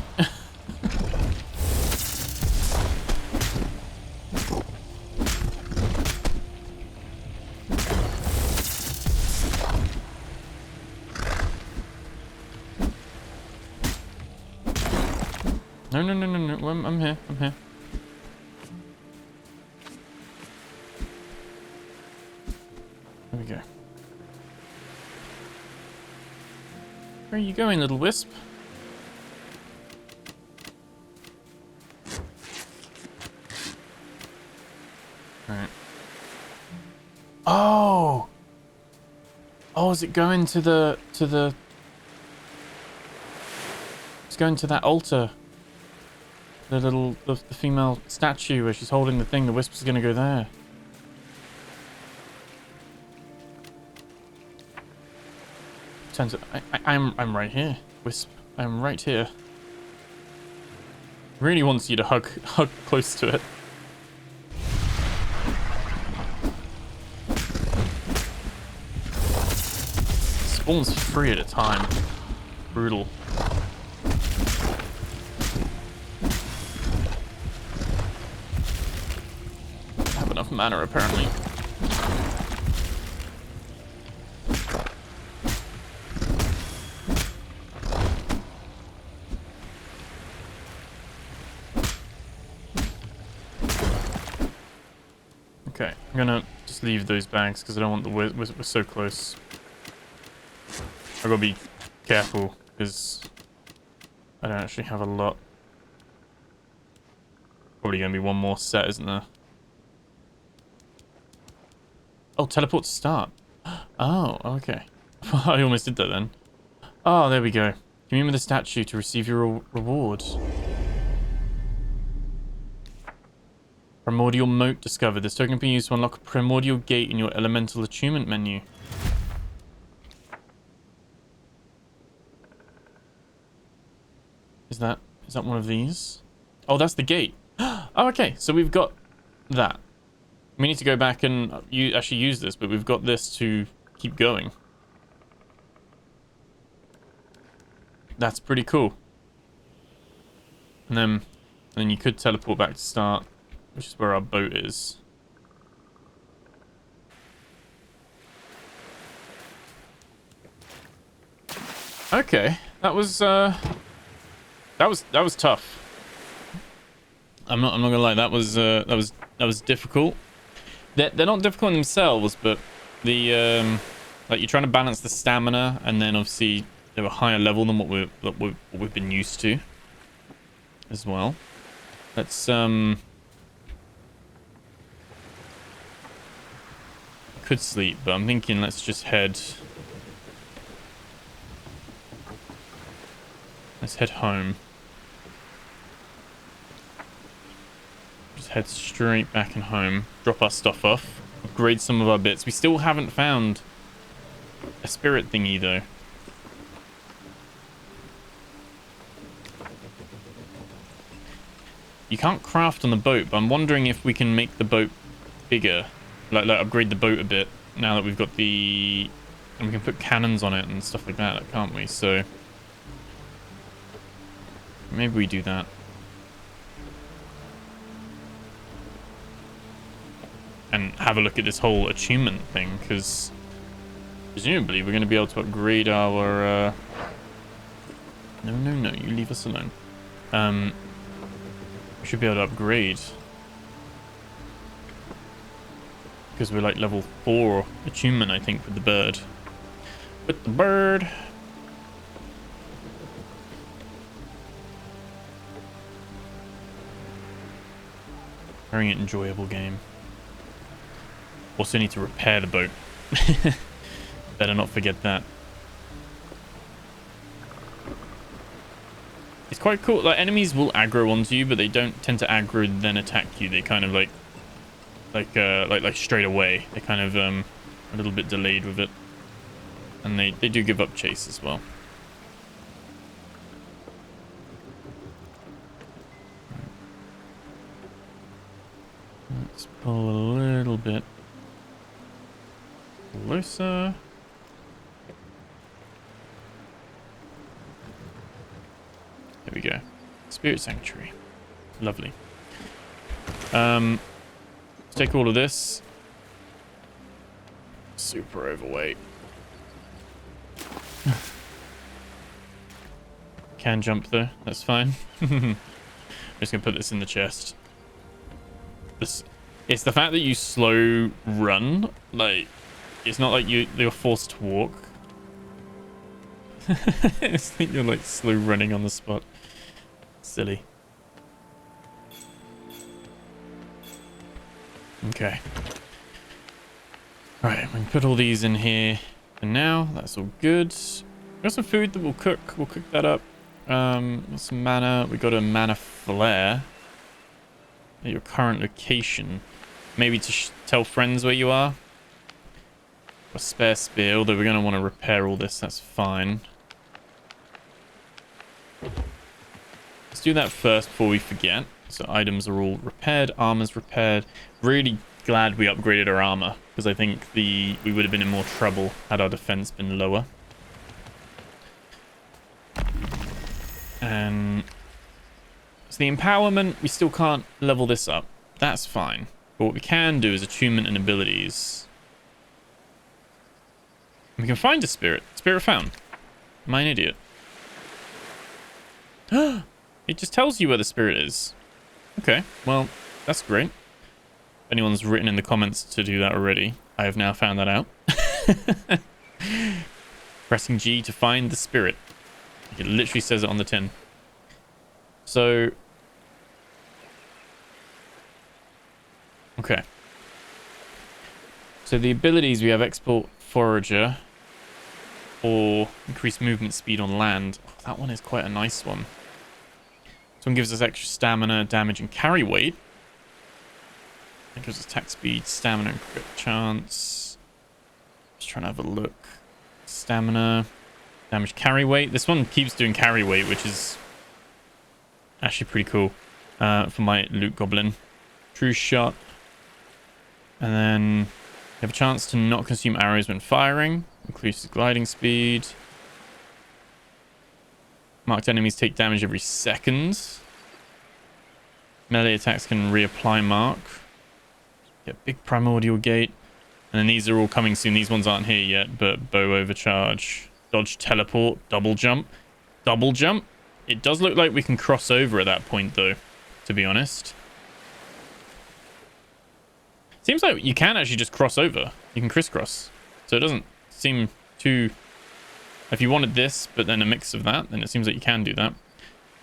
No, no, no, no, no. I'm here. I'm here. There we go. Where are you going, little wisp? Alright. Oh! Oh, is it going to the... It's going to that altar. The little... The female statue where she's holding the thing. The wisp is going to go there. Turns out... I'm right here. Wisp. I'm right here. Really wants you to hug close to it. Spawns 3 at a time. Brutal. Have enough mana apparently. Okay, I'm gonna just leave those bags because I don't want the we're so close. I've got to be careful because I don't actually have a lot. Probably going to be one more set, isn't there? Oh, teleport to start. Oh, okay. I almost did that then. Oh, there we go. Commune with the statue to receive your reward. Primordial moat discovered. This token can be used to unlock a primordial gate in your elemental attunement menu. Is that one of these? Oh, that's the gate. Oh, okay. So we've got that. We need to go back and actually use this, but we've got this to keep going. That's pretty cool. And then you could teleport back to start, which is where our boat is. Okay, that was tough. I'm not gonna lie, that was difficult. They're not difficult in themselves, but the like you're trying to balance the stamina, and then obviously they're a higher level than what we've been used to as well. Let's could sleep, but I'm thinking let's just head. Let's head home. Just head straight back and home. Drop our stuff off. Upgrade some of our bits. We still haven't found a spirit thingy though. You can't craft on the boat, but I'm wondering if we can make the boat bigger. Like upgrade the boat a bit now that we've got the... And we can put cannons on it and stuff like that, can't we? So... Maybe we do that. And have a look at this whole attunement thing, because presumably we're going to be able to upgrade our... No, you leave us alone. We should be able to upgrade. Because we're like level 4 attunement, I think, with the bird. With the bird. Very enjoyable game. Also need to repair the boat. Better not forget that. It's quite cool. Like enemies will aggro onto you, but they don't tend to aggro and then attack you. They kind of like straight away. They're kind of a little bit delayed with it, and they do give up chase as well. Let's pull a little bit closer. There we go. Spirit Sanctuary. Lovely. Let's take all of this. Super overweight. Can jump though, that's fine. just gonna put this in the chest. It's the fact that you slow run. Like, it's not like you're forced to walk. It's like you're like slow running on the spot. Silly. Okay. Right, we can put all these in here for now. That's all good. We got some food that we'll cook. We'll cook that up. Some mana. We got a mana flare at your current location. Maybe to tell friends where you are. A spare spear, although we're going to want to repair all this. That's fine. Let's do that first before we forget. So items are all repaired. Armor's repaired. Really glad we upgraded our armor, because I think we would have been in more trouble had our defense been lower. And so the empowerment, we still can't level this up. That's fine. But what we can do is attunement and abilities. We can find a spirit. Spirit found. Am I an idiot? It just tells you where the spirit is. Okay, well, that's great. If anyone's written in the comments to do that already, I have now found that out. Pressing G to find the spirit. It literally says it on the tin. So... okay. So the abilities, we have Export Forager or increased movement speed on land. Oh, that one is quite a nice one. This one gives us extra stamina, damage, and carry weight. It gives us attack speed, stamina, and crit chance. Just trying to have a look. Stamina, damage, carry weight. This one keeps doing carry weight, which is actually pretty cool for my loot goblin. True shot. And then you have a chance to not consume arrows when firing. Increases gliding speed. Marked enemies take damage every second. Melee attacks can reapply mark. Get big primordial gate. And then these are all coming soon. These ones aren't here yet, but bow overcharge. Dodge teleport. Double jump. Double jump. It does look like we can cross over at that point though, to be honest. Seems like you can actually just cross over. You can crisscross. So it doesn't seem too... if you wanted this, but then a mix of that, then it seems like you can do that.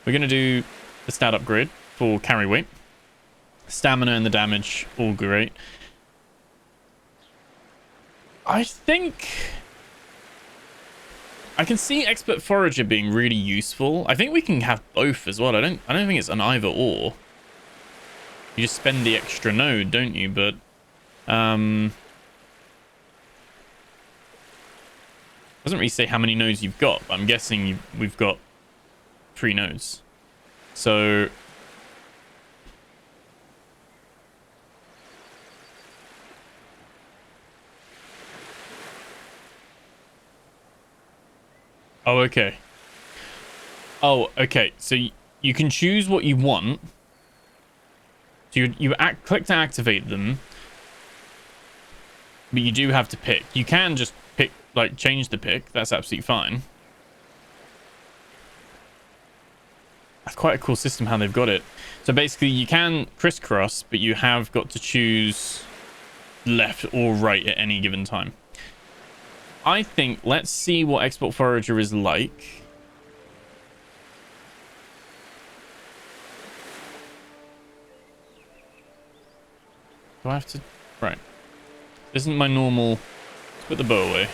We're going to do the stat upgrade for carry weight. Stamina and the damage, all great. I think... I can see Expert Forager being really useful. I think we can have both as well. I don't think it's an either or. You just spend the extra node, don't you? But doesn't really say how many nodes you've got, but I'm guessing we've got 3 nodes. So oh, okay. Oh, okay. So you can choose what you want. So you click to activate them, but you do have to pick. You can just pick, like, change the pick. That's absolutely fine. That's quite a cool system how they've got it. So basically you can crisscross, but you have got to choose left or right at any given time. I think, let's see what Export Forager is like. Do I have to... right. This isn't my normal... let's put the bow away.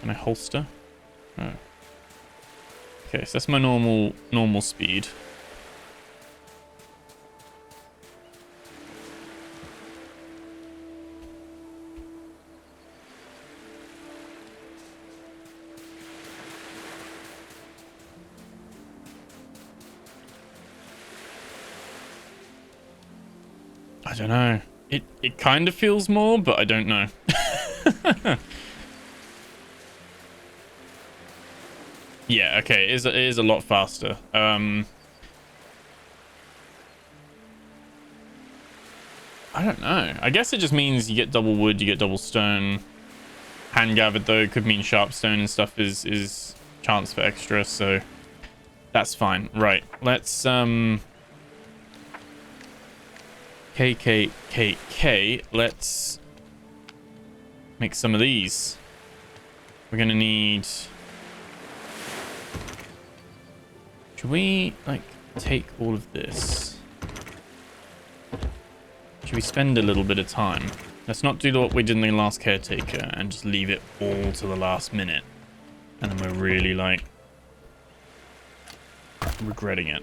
Can I holster? Oh. Okay, so that's my normal speed. I don't know. It kind of feels more, but I don't know. Yeah, okay, it is a lot faster. I don't know. I guess it just means you get double wood, you get double stone. Hand gathered though could mean sharp stone and stuff is chance for extra, so That's fine. Right. Let's KKKK. Let's make some of these. We're gonna need. Should we like take all of this? Should we spend a little bit of time? Let's not do what we did in the last caretaker and just leave it all to the last minute, and then we're really like regretting it.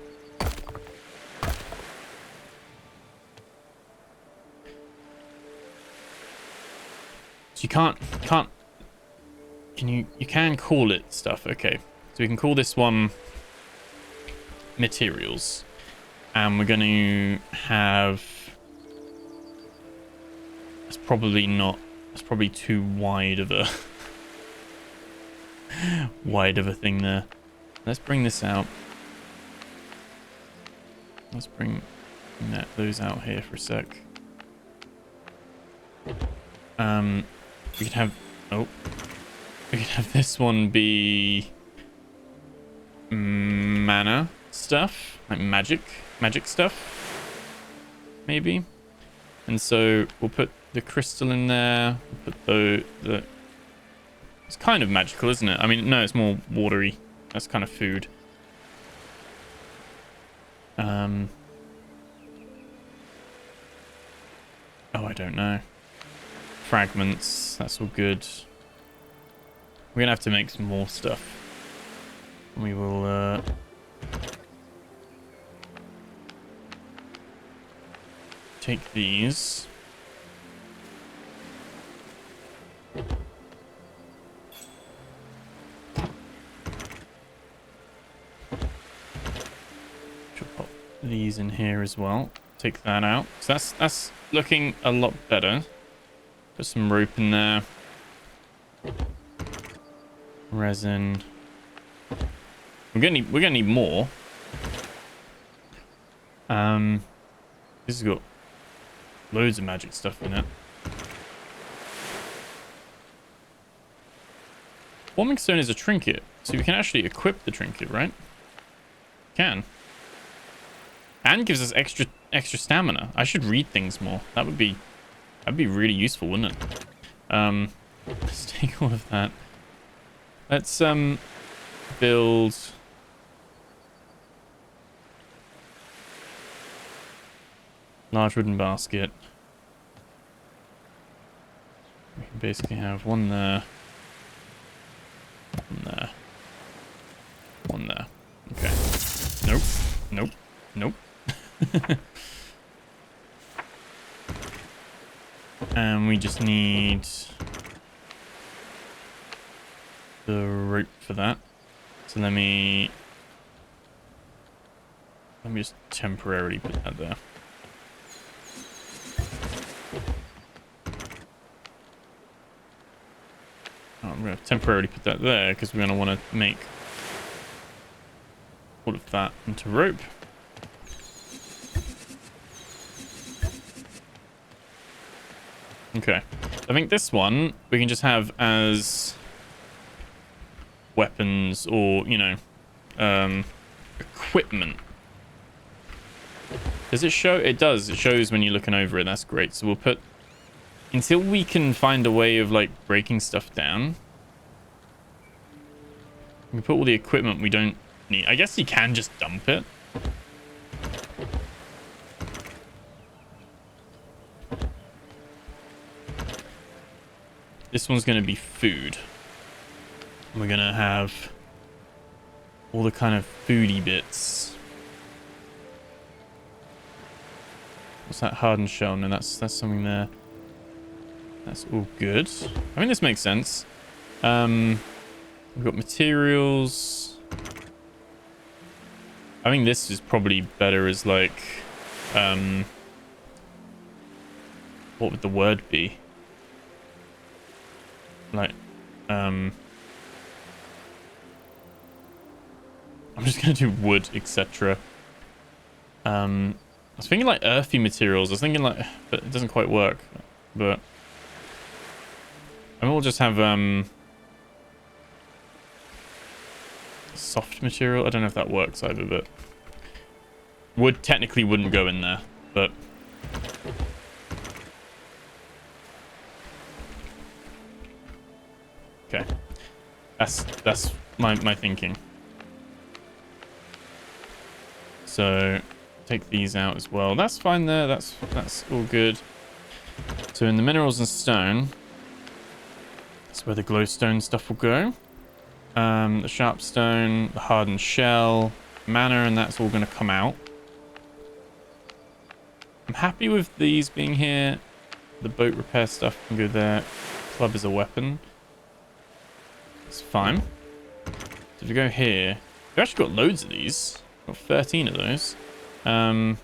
So you can't you can call it stuff. Okay, so we can call this one materials, and we're going to have, that's probably too wide of a thing there. Let's bring this out. Let's bring those out here for a sec. We could have, we could have this one be mana stuff, like magic stuff, maybe. And so we'll put the crystal in there. We'll put the it's kind of magical, isn't it? I mean, no, it's more watery. That's kind of food. Oh, I don't know. Fragments, that's all good. We're gonna have to make some more stuff. We will take these. Should pop these in here as well. Take that out. So that's looking a lot better. Put some rope in there. Resin. We're gonna need more. This has got loads of magic stuff in it. Forming stone is a trinket, so we can actually equip the trinket, right? Can. And gives us extra stamina. I should read things more. That'd be really useful, wouldn't it? Let's take all of that. Let's build large wooden basket. We can basically have one there, one there, one there. Okay. Nope. Nope. Nope. And we just need the rope for that. So let me just temporarily put that there. I'm going to temporarily put that there because we're going to want to make all of that into rope. Okay. I think this one we can just have as weapons or, you know, equipment. Does it show? It does. It shows when you're looking over it. That's great. So we'll put, until we can find a way of like breaking stuff down, we put all the equipment we don't need. I guess you can just dump it. This one's going to be food. We're going to have all the kind of foodie bits. What's that hardened shell? No, that's something there. That's all good. I think this makes sense. We've got materials. I think this is probably better as like, what would the word be? Like, I'm just gonna do wood, etc. I was thinking like earthy materials. I was thinking like, but it doesn't quite work. But I mean, we'll just have soft material. I don't know if that works either, but wood technically wouldn't go in there, but okay. That's my thinking. So take these out as well. That's fine there. That's all good. So in the minerals and stone, that's where the glowstone stuff will go. The sharp stone, the hardened shell, mana, and that's all going to come out. I'm happy with these being here. The boat repair stuff can go there. Club is a weapon. It's fine. So if we go here, we've actually got loads of these. Got 13 of those. You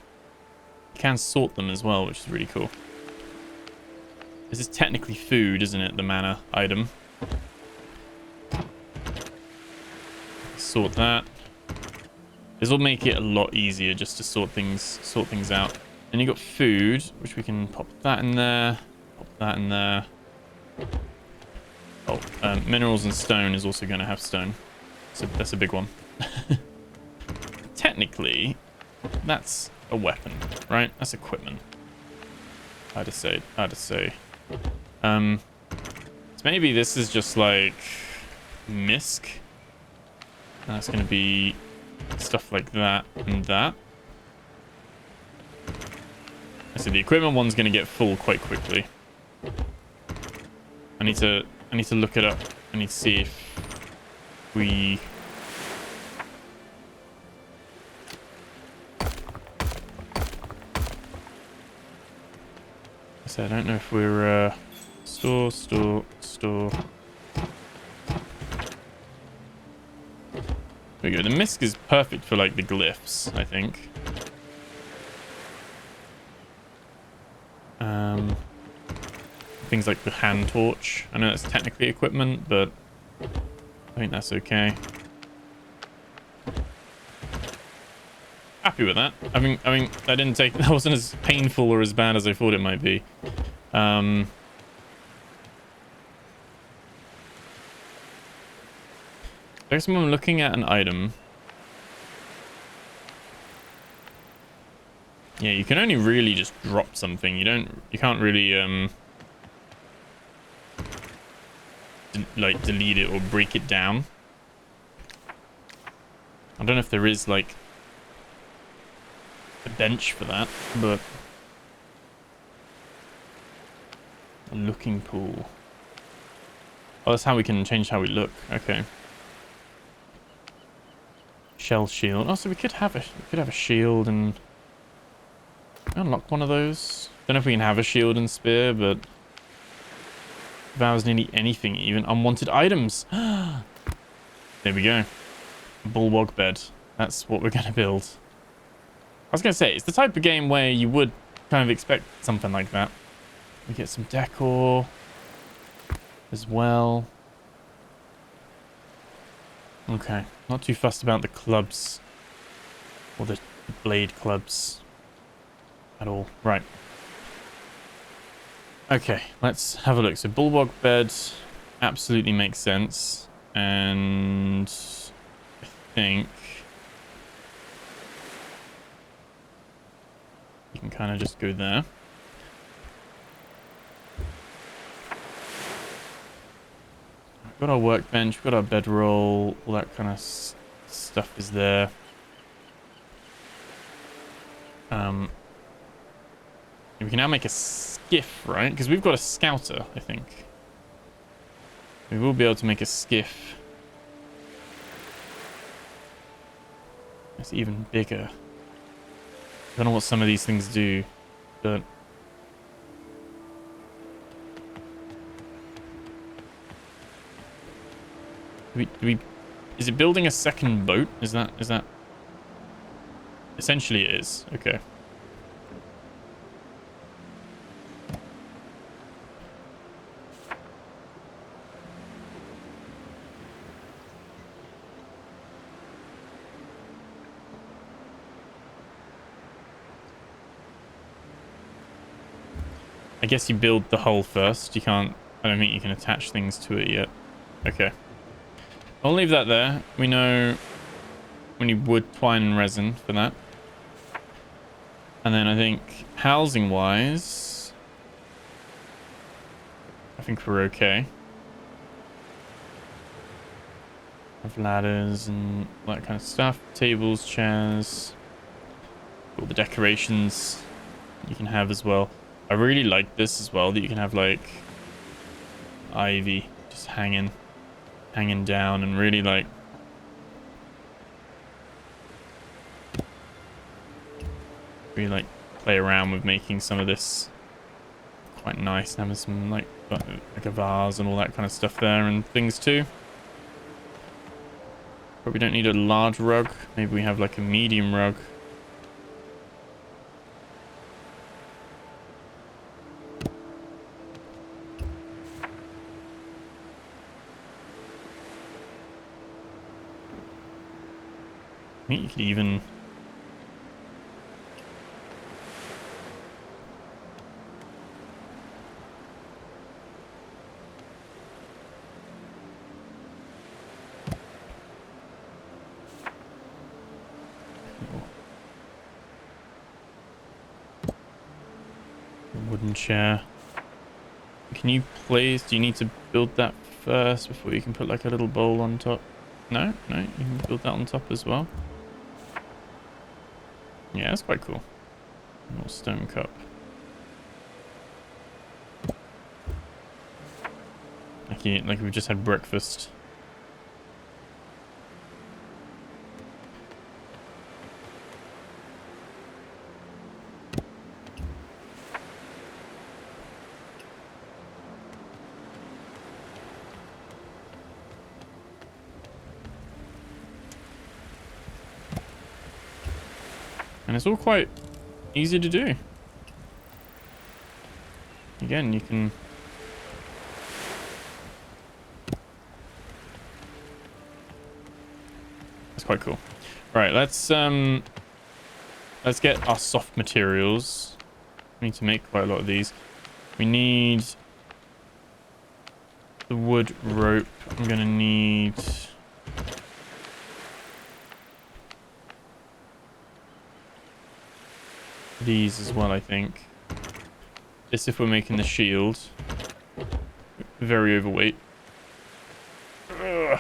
can sort them as well, which is really cool. This is technically food, isn't it? The mana item. Sort that. This will make it a lot easier just to sort things out. And you got food, which we can pop that in there. Pop that in there. Oh, minerals and stone is also going to have stone. So that's a big one. Technically, that's a weapon, right? That's equipment. I'd say. So maybe this is just like misc. And that's going to be stuff like that and that. So the equipment one's going to get full quite can I need to look it up. I need to see if we... So I don't know if we're store. There we go. The misc is perfect for like the glyphs, I think. Things like the hand torch. I know that's technically equipment, but I think that's okay. Happy with that. I mean, that wasn't as painful or as bad as I thought it might be. I guess when I'm looking at an item, yeah, you can only really just drop something. You can't really like delete it or break it down. I don't know if there is like a bench for that, but a looking pool. Oh, that's how we can change how we look. Okay. Shell shield. Oh, so we could have a shield and unlock one of those. Don't know if we can have a shield and spear, but vows nearly anything, even unwanted items. There we go. Bulwark bed. That's what we're gonna build. I was gonna say, it's the type of game where you would kind of expect something like that. We get some decor as well. Okay, not too fussed about the clubs or the blade clubs at all. Right. Okay, let's have a look. So bulwark bed absolutely makes sense, and I think you can kind of just go there. We've got our workbench, we've got our bedroll, all that kind of stuff is there. We can now make a skiff, right? Because we've got a scouter, I think. We will be able to make a skiff. It's even bigger. I don't know what some of these things do, but do we is it building a second boat? Is that essentially it is. Okay. I guess you build the hull first. You can't... I don't think you can attach things to it yet. Okay. I'll leave that there. We know We need wood, twine, and resin for that. And then I think housing wise, I think we're okay. Have ladders and all that kind of stuff. Tables, chairs, all the decorations you can have as well. I really like this as well, that you can have like ivy just hanging down and really like play around with making some of this quite nice, and having some like a vase and all that kind of stuff there and things too. Probably don't need a large rug. Maybe we have like a medium rug. I think you could even wooden chair. Can you place? Do you need to build that first before you can put like a little bowl on top? No, you can build that on top as well. Yeah, that's quite cool. A little stone cup. Like we just had breakfast. And it's all quite easy to do. Again, you can... That's quite cool. Right, let's get our soft materials. We need to make quite a lot of these. We need the wood rope. I'm gonna need... these as well, I think. This if we're making the shield. Very overweight. Ugh.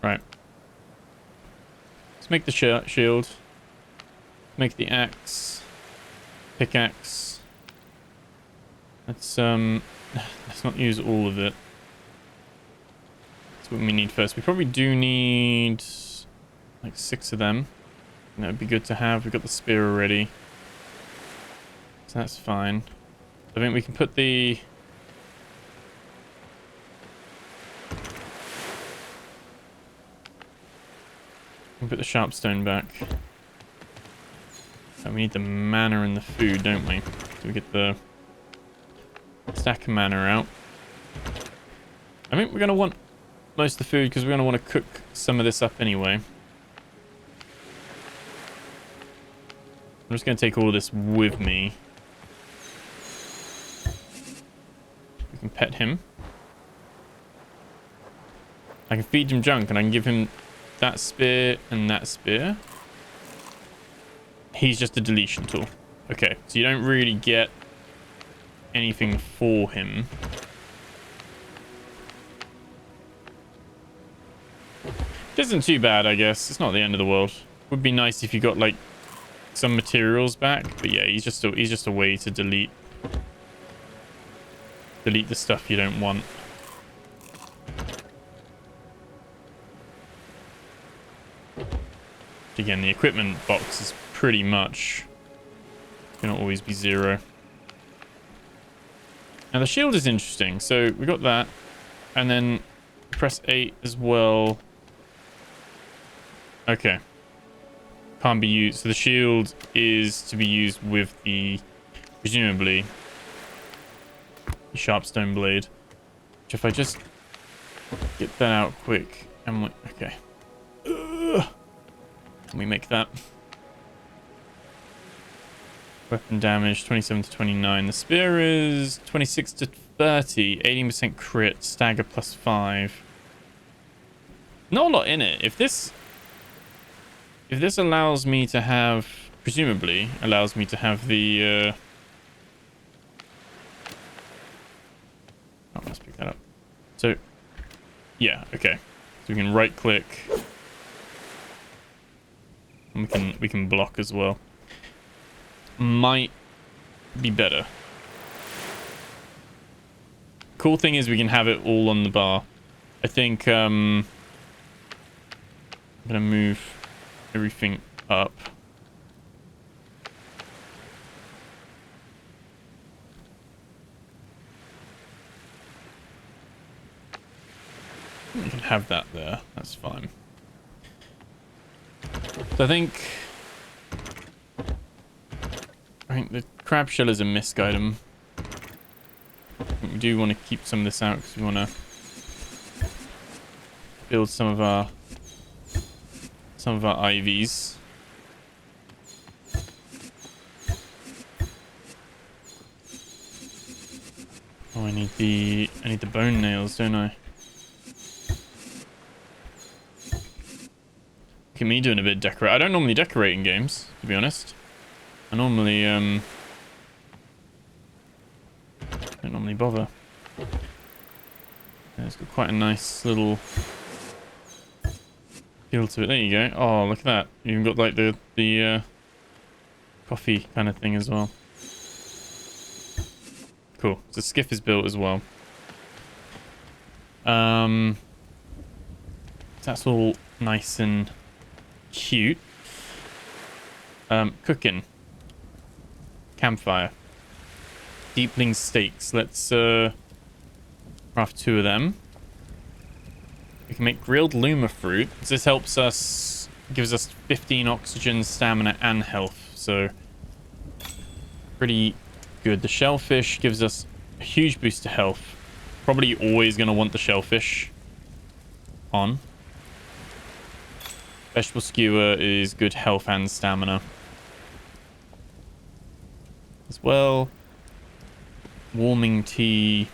Right. Let's make the shield. Make the axe. Pickaxe. Let's not use all of it. That's what we need first. We probably do need like 6 of them. That would be good to have. We've got the spear already. So that's fine. I think we can put the... we can put the sharp stone back. And we need the mana and the food, don't we? So we get the stack of mana out. I think we're going to want most of the food because we're going to want to cook some of this up anyway. I'm just going to take all this with me. We can pet him. I can feed him junk and I can give him that spear and that spear. He's just a deletion tool. Okay, so you don't really get anything for him. It isn't too bad, I guess. It's not the end of the world. Would be nice if you got like some materials back, but yeah, he's just a way to delete the stuff you don't want. Again, the equipment box is pretty much gonna always be 0. Now the shield is interesting, so we got that, and then press 8 as well. Okay. Can't be used. So the shield is to be used with the, presumably, the sharp stone blade. Which if I just get that out quick, and we, okay. Can we make that? Weapon damage 27 to 29. The spear is 26 to 30. 18% crit. Stagger plus 5. not a lot in it. If this allows me to have, presumably allows me to have the oh, let's pick that up. So yeah, okay, so we can right click and we can block as well. Might be better. Cool thing is we can have it all on the bar. I think I'm gonna move everything up. We can have that there. That's fine. So I think the crab shell is a misc item. We do want to keep some of this out because we want to build some of our IVs. Oh, I need the bone nails, don't I? Look at me doing a bit of decorate. I don't normally decorate in games, to be honest. I normally don't normally bother. Yeah, it's got quite a nice little feel to it. There you go. Oh, look at that. You even got like the coffee kind of thing as well. Cool. So skiff is built as well. That's all nice and cute. Cooking. Campfire. Deepling steaks. Let's craft 2 of them. We can make grilled luma fruit. This helps us, gives us 15 oxygen, stamina, and health. So pretty good. The shellfish gives us a huge boost to health. Probably always going to want the shellfish on. Vegetable skewer is good health and stamina as well. Warming tea.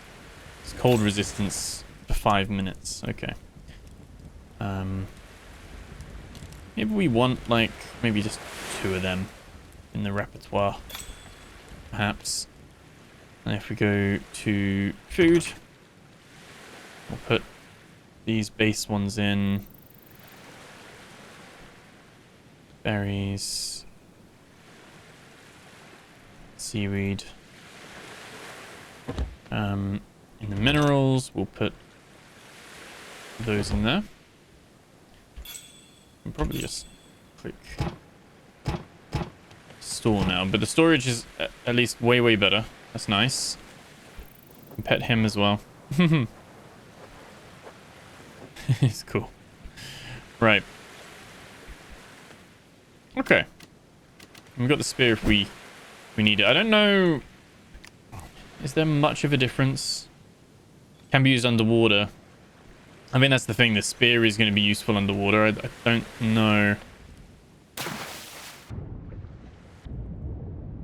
It's cold resistance for 5 minutes. Okay. Maybe we want like maybe just 2 of them in the repertoire, perhaps. And if we go to food, we'll put these base ones in. Berries, seaweed. In the minerals, we'll put those in there. I'll probably just click store now, but the storage is at least way better. That's nice. And pet him as well. It's cool. Right. Okay. We've got the spear if we need it. I don't know. Is there much of a difference? Can be used underwater. I mean, that's the thing. The spear is going to be useful underwater. I don't know.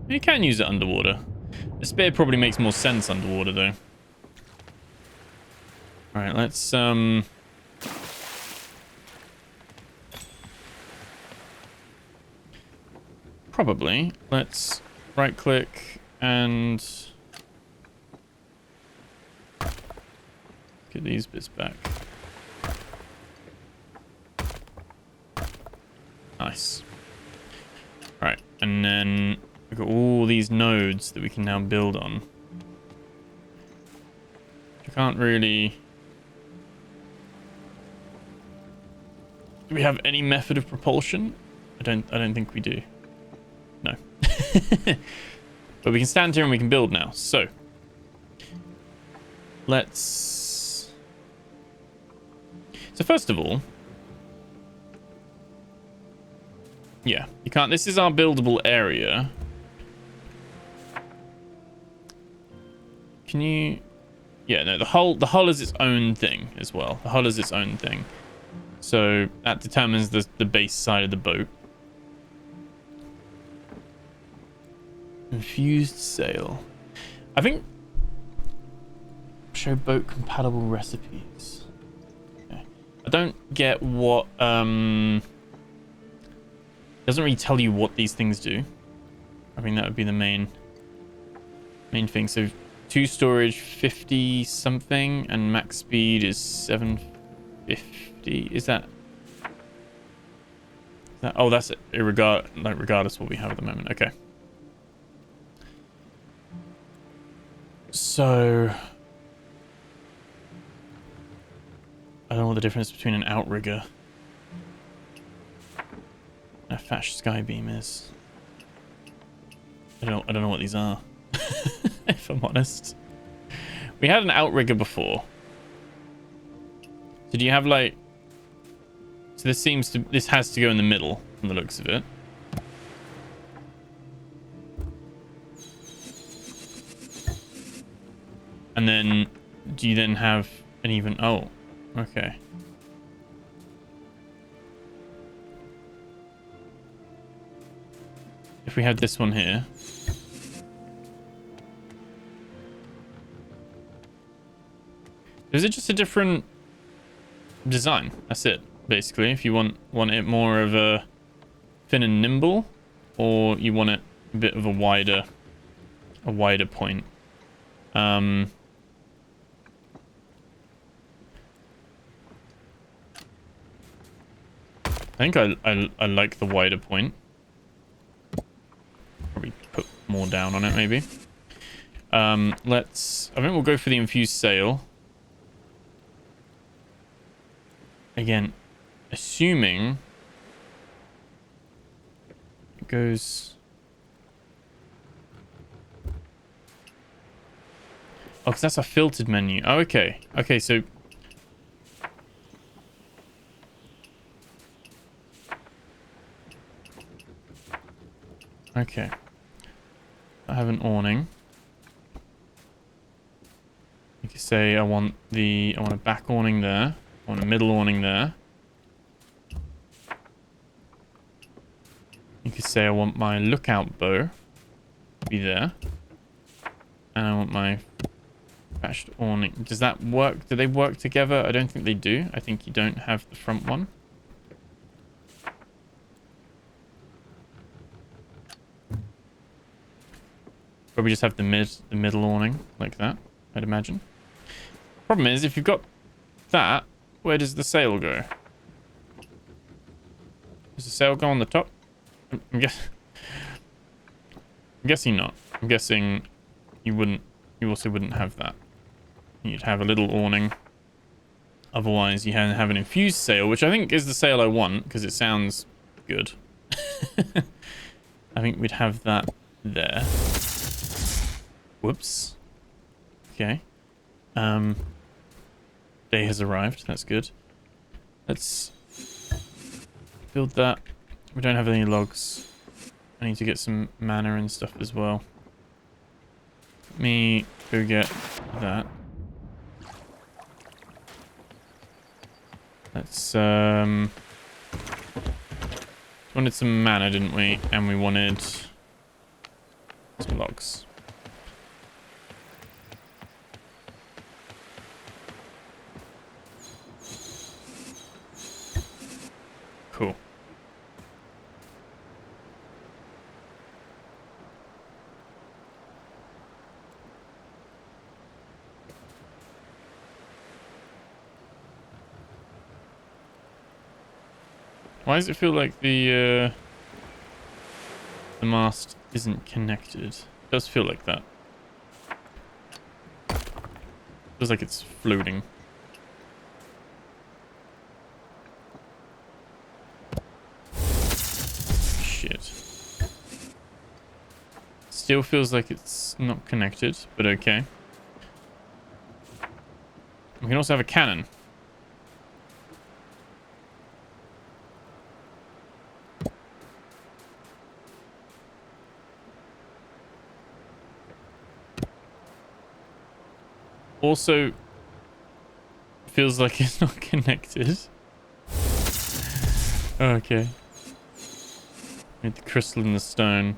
You can use it underwater. The spear probably makes more sense underwater, though. Alright, let's... Probably. Let's right-click and... get these bits back. Nice. Right, and then we've got all these nodes that we can now build on. I can't really... Do we have any method of propulsion? I don't think we do. No. But we can stand here and we can build now. So let's... So first of all, yeah, you can't... This is our buildable area. Can you... Yeah, no, the hull is its own thing as well. The hull is its own thing. So that determines the base side of the boat. Infused sail. I think... Show boat compatible recipes. Okay. I don't get what doesn't really tell you what these things do. I think that would be the main thing. So 2 storage 50 something and max speed is 750. Is that oh, that's it. Regardless of what we have at the moment. Okay. So I don't know what the difference between an outrigger and a Thatch Skybeam is. I don't know what these are. If I'm honest. We had an outrigger before. So do you have like... So this has to go in the middle from the looks of it. And then do you then have an even... Oh, okay. If we have this one here. Is it just a different design? That's it, basically. If you want it more of a thin and nimble, or you want it a bit of a wider point. I think I like the wider point. Probably put more down on it, maybe. I think we'll go for the infused sail. Again, assuming it goes... Oh, because that's a filtered menu. Oh, okay. Okay, so... Okay. I have an awning. You could say I want a back awning there. I want a middle awning there. You could say I want my lookout bow to be there. And I want my thatched awning. Does that work? Do they work together? I don't think they do. I think you don't have the front one. Probably just have the middle awning like that, I'd imagine. Problem is, if you've got that, where does the sail go? Does the sail go on the top? I'm guessing not. I'm guessing you also wouldn't have that. You'd have a little awning. Otherwise, you have an infused sail, which I think is the sail I want because it sounds good. I think we'd have that there. Whoops. Okay. Day has arrived. That's good. Let's build that. We don't have any logs. I need to get some mana and stuff as well. Let me go get that. Let's we wanted some mana, didn't we? And we wanted some logs. Cool. Why does it feel like the mast isn't connected? It does feel like that. Feels like it's floating. Shit. Still feels like it's not connected, but okay. We can also have a cannon. Also feels like it's not connected. Okay. Need the crystal and the stone.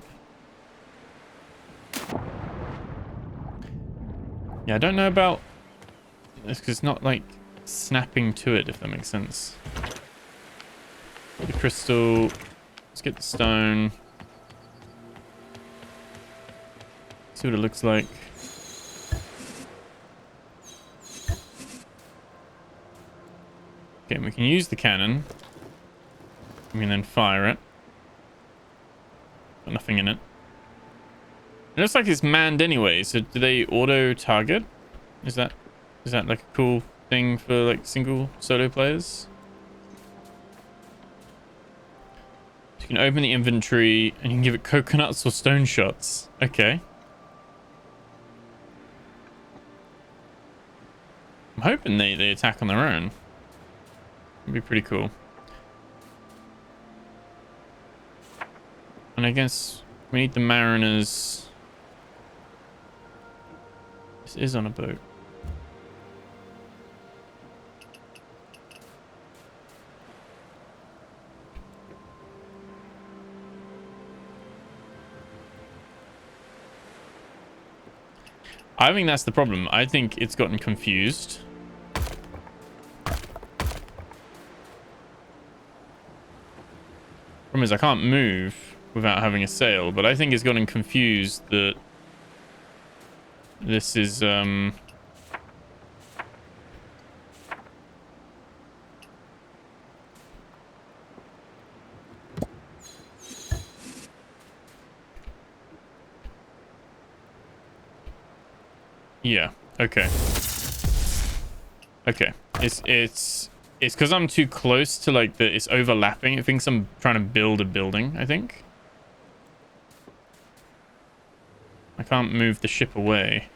Yeah, I don't know about this because it's not like snapping to it, if that makes sense. Get the crystal. Let's get the stone. See what it looks like. Okay, we can use the cannon. We can then fire it. Got nothing in it. It looks like it's manned anyway, so do they auto-target? Is that like a cool thing for like single solo players? So you can open the inventory and you can give it coconuts or stone shots. Okay. I'm hoping they attack on their own. It'd be pretty cool. And I guess we need the mariners. This is on a boat. I think that's the problem. I think it's gotten confused. Problem is I can't move without having a sail, but I think it's gotten confused that this is yeah, okay. Okay. It's because I'm too close to like it's overlapping. It thinks I'm trying to build a building, I think. I can't move the ship away.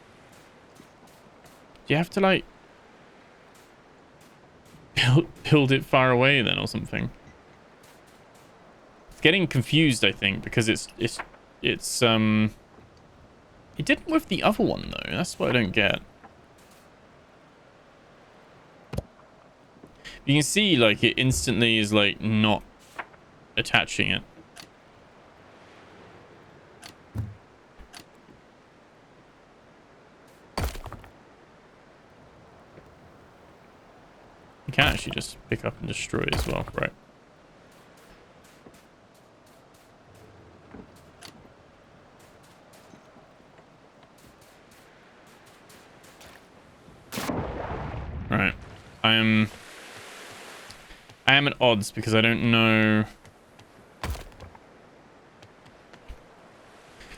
Do you have to like build it far away then or something? It's getting confused, I think, because it didn't with the other one though. That's what I don't get. You can see like it instantly is like not attaching it. You can actually just pick up and destroy as well, right? Right. I am at odds because I don't know. I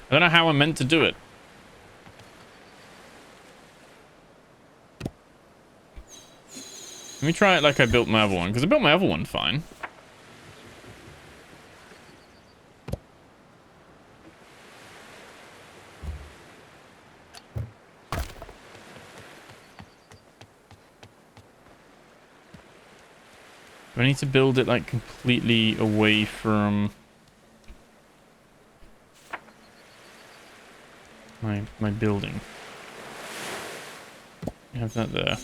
don't know how I'm meant to do it. Let me try it like I built my other one, because I built my other one fine. Do I need to build it like completely away from my building? You have that there.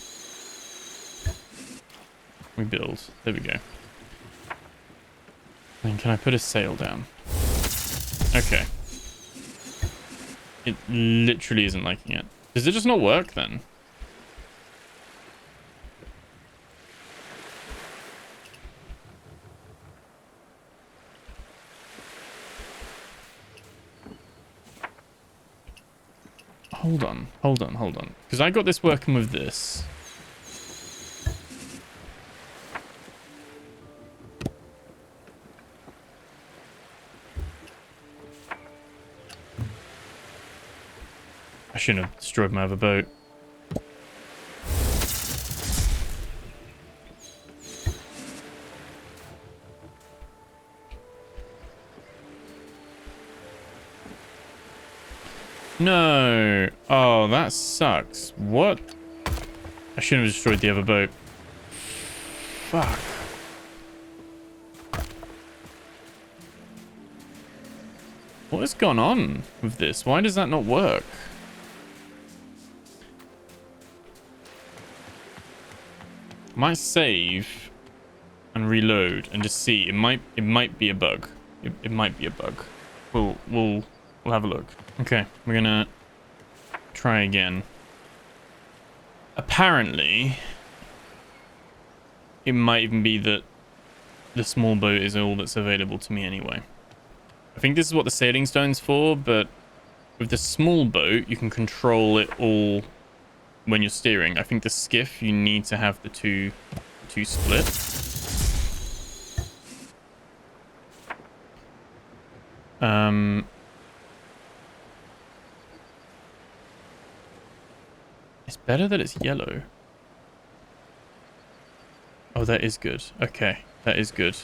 We build. There we go. Then can I put a sail down? Okay. It literally isn't liking it. Does it just not work then? Hold on. Because I got this working with this. I shouldn't have destroyed my other boat. No. Oh, that sucks. What? I shouldn't have destroyed the other boat. Fuck. What has gone on with this? Why does that not work? I might save and reload and just see. It might be a bug. It might be a bug. We'll have a look. Okay, we're gonna try again. Apparently, it might even be that the small boat is all that's available to me anyway. I think this is what the sailing stone's for, but with the small boat, you can control it all when you're steering. I think the skiff, you need to have the two split. It's better that it's yellow. Oh, that is good. Okay, that is good.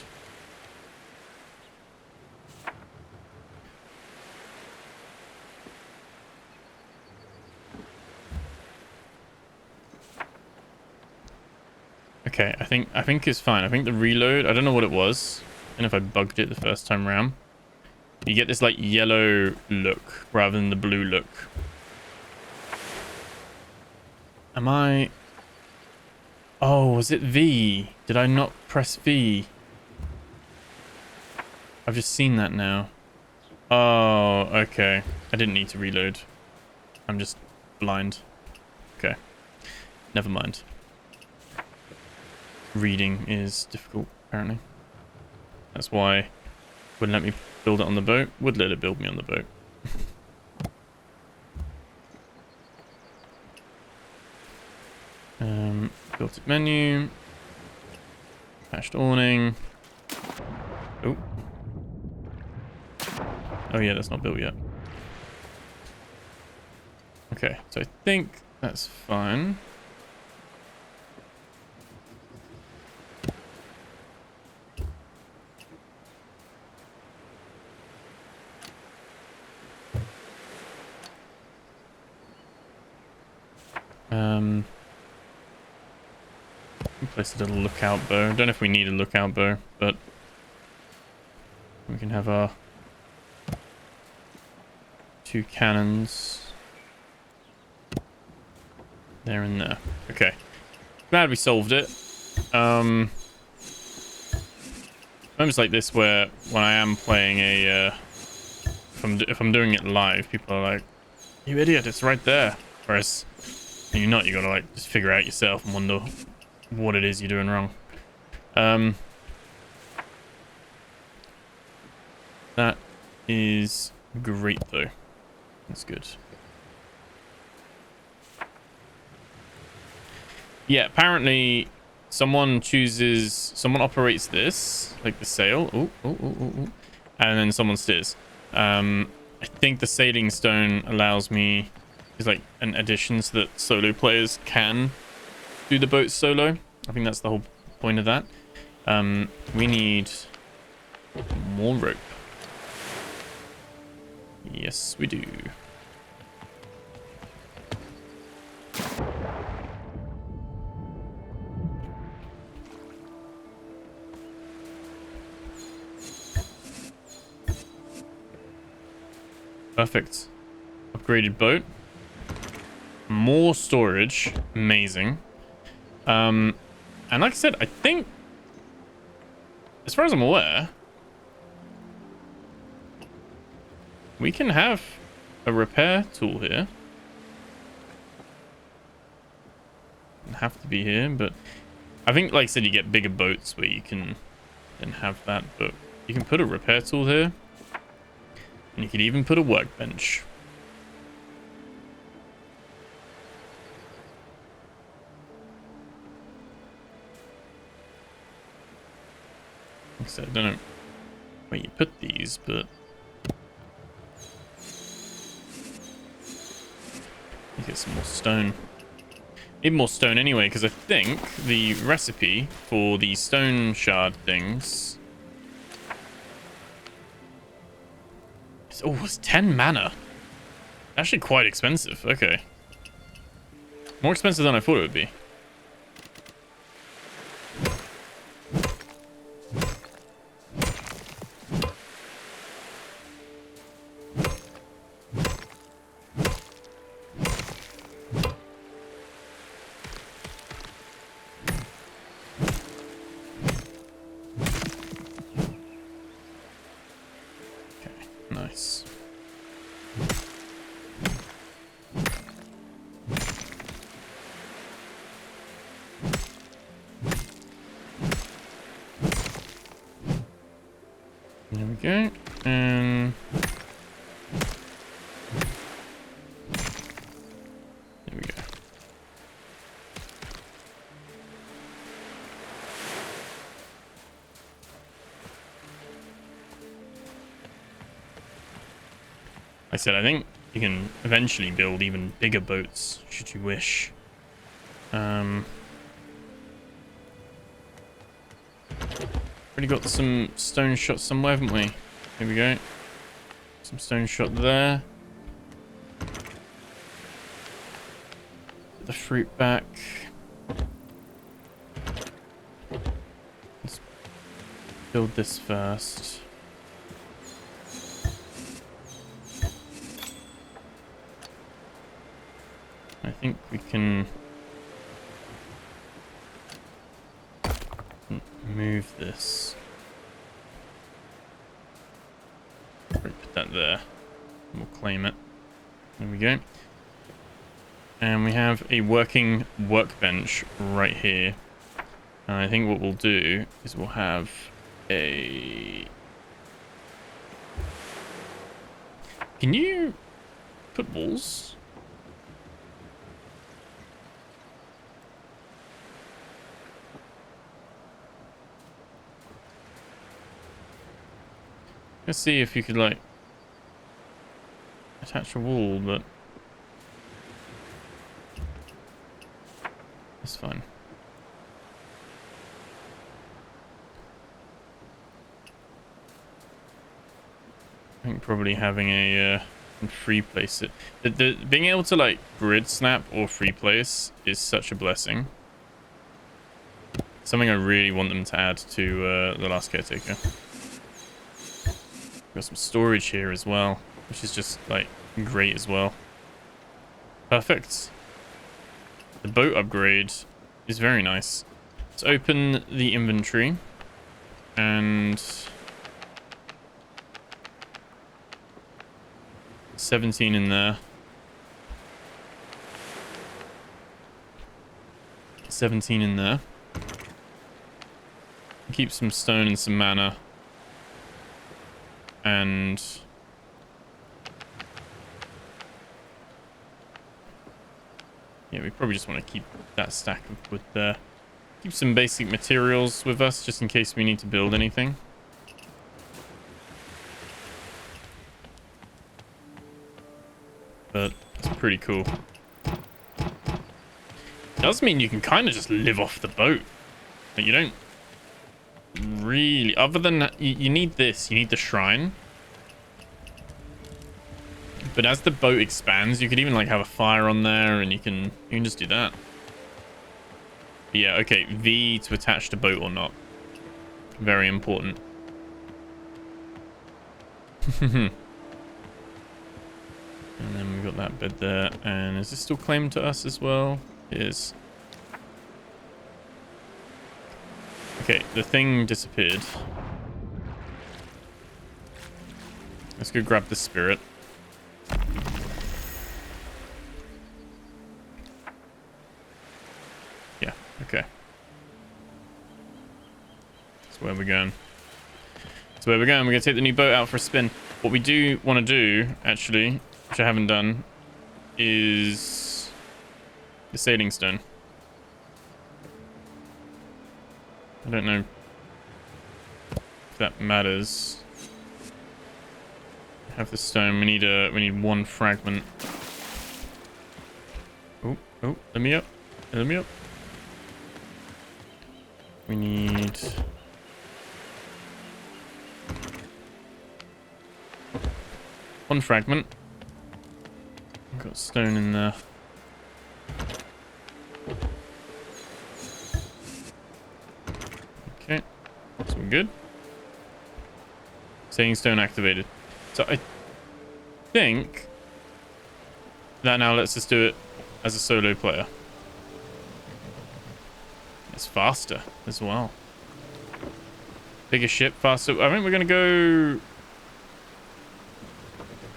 Okay, I think it's fine. I think the reload, I don't know what it was. I don't know if I bugged it the first time around. You get this like yellow look rather than the blue look. Am I... Oh, was it V? Did I not press V? I've just seen that now. Oh, okay. I didn't need to reload. I'm just blind. Okay. Never mind. Reading is difficult, apparently. That's why it wouldn't let me build it on the boat. Would let it build me on the boat. Built it menu. Patched awning. Oh. Oh yeah, that's not built yet. Okay, so I think that's fine. Place a little lookout bow. Don't know if we need a lookout bow, but we can have our 2 cannons there and there. Okay, glad we solved it. Moments like this where when I am playing a if I'm doing it live, people are like, "You idiot! It's right there." Whereas when you're not, you gotta like just figure out yourself and wonder what it is you're doing wrong. That is great though. That's good. Yeah, apparently someone operates this, like the sail. And then someone steers. I think the sailing stone allows me, is like an addition so that solo players can do the boat solo. I think that's the whole point of that. We need more rope. Yes, we do. Perfect. Upgraded boat. More storage. Amazing. And like I said, I think, as far as I'm aware, we can have a repair tool here. Doesn't have to be here, but I think, like I said, you get bigger boats where you can then have that, but you can put a repair tool here, and you could even put a workbench. Like I said, I don't know where you put these, but you get some more stone. Need more stone anyway, because I think the recipe for the stone shard things is, oh, it's 10 mana. Actually quite expensive. Okay. More expensive than I thought it would be. Nice. There we go. And there we go. Like I said, I think you can eventually build even bigger boats, should you wish. Already got some stone shot somewhere, haven't we? Here we go. Some stone shot there. Put the fruit back. Let's build this first. I think we can move this. Put that there. We'll claim it. There we go. And we have a working workbench right here. And I think what we'll do is we'll have a... Can you put walls? Let's see if you could, like, attach a wall, but it's fine. I think probably having a free place it. The being able to, like, grid snap or free place is such a blessing. Something I really want them to add to the last caretaker. Got some storage here as well, which is just, like, great as well. Perfect. The boat upgrade is very nice. Let's open the inventory and 17 in there. 17 in there. Keep some stone and some mana. And yeah, we probably just want to keep that stack of wood there. Keep some basic materials with us just in case we need to build anything. But it's pretty cool. It does mean you can kind of just live off the boat. But you don't really, other than you need this, you need the shrine. But as the boat expands, you could even, like, have a fire on there, and you can just do that. But yeah, okay, V to attach to boat or not, very important. And then we've got that bed there, and is this still claimed to us as well? It is. Okay, the thing disappeared. Let's go grab the spirit. Yeah, okay. That's where we're going. That's where we're going. We're going to take the new boat out for a spin. What we do want to do, actually, which I haven't done, is the sailing stone. I don't know if that matters. Have the stone. We need one fragment. Oh, let me up. Let me up. We need one fragment. Got stone in there. Okay, so we're good. Sailing stone activated. So I think that now lets us do it as a solo player. It's faster as well. Bigger ship, faster. I think we're going to go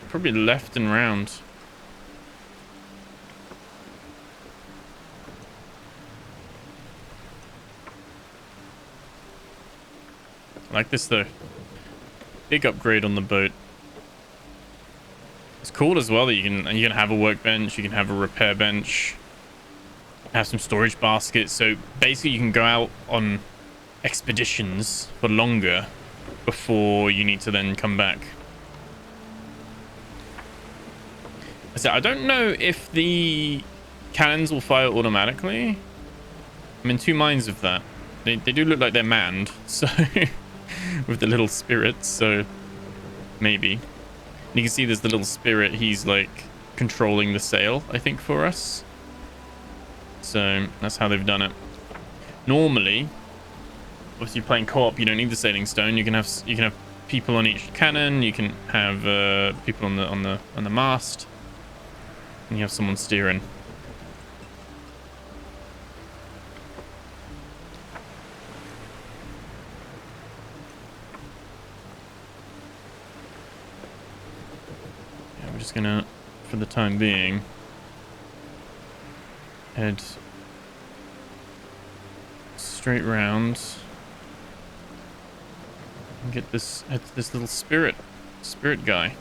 probably left and round. I like this though. big upgrade on the boat. It's cool as well that you can have a workbench, you can have a repair bench, have some storage baskets. So basically you can go out on expeditions for longer before you need to then come back. So I don't know if the cannons will fire automatically. I'm in two minds of that. They do look like they're manned, so with the little spirits, so maybe. You can see there's the little spirit. He's like controlling the sail, I think, for us. So that's how they've done it. Normally, obviously playing co-op, you don't need the sailing stone. You can have people on each cannon. You can have people on the mast, and you have someone steering. Yeah, we're just gonna, for the time being, head straight round and get this little spirit guy.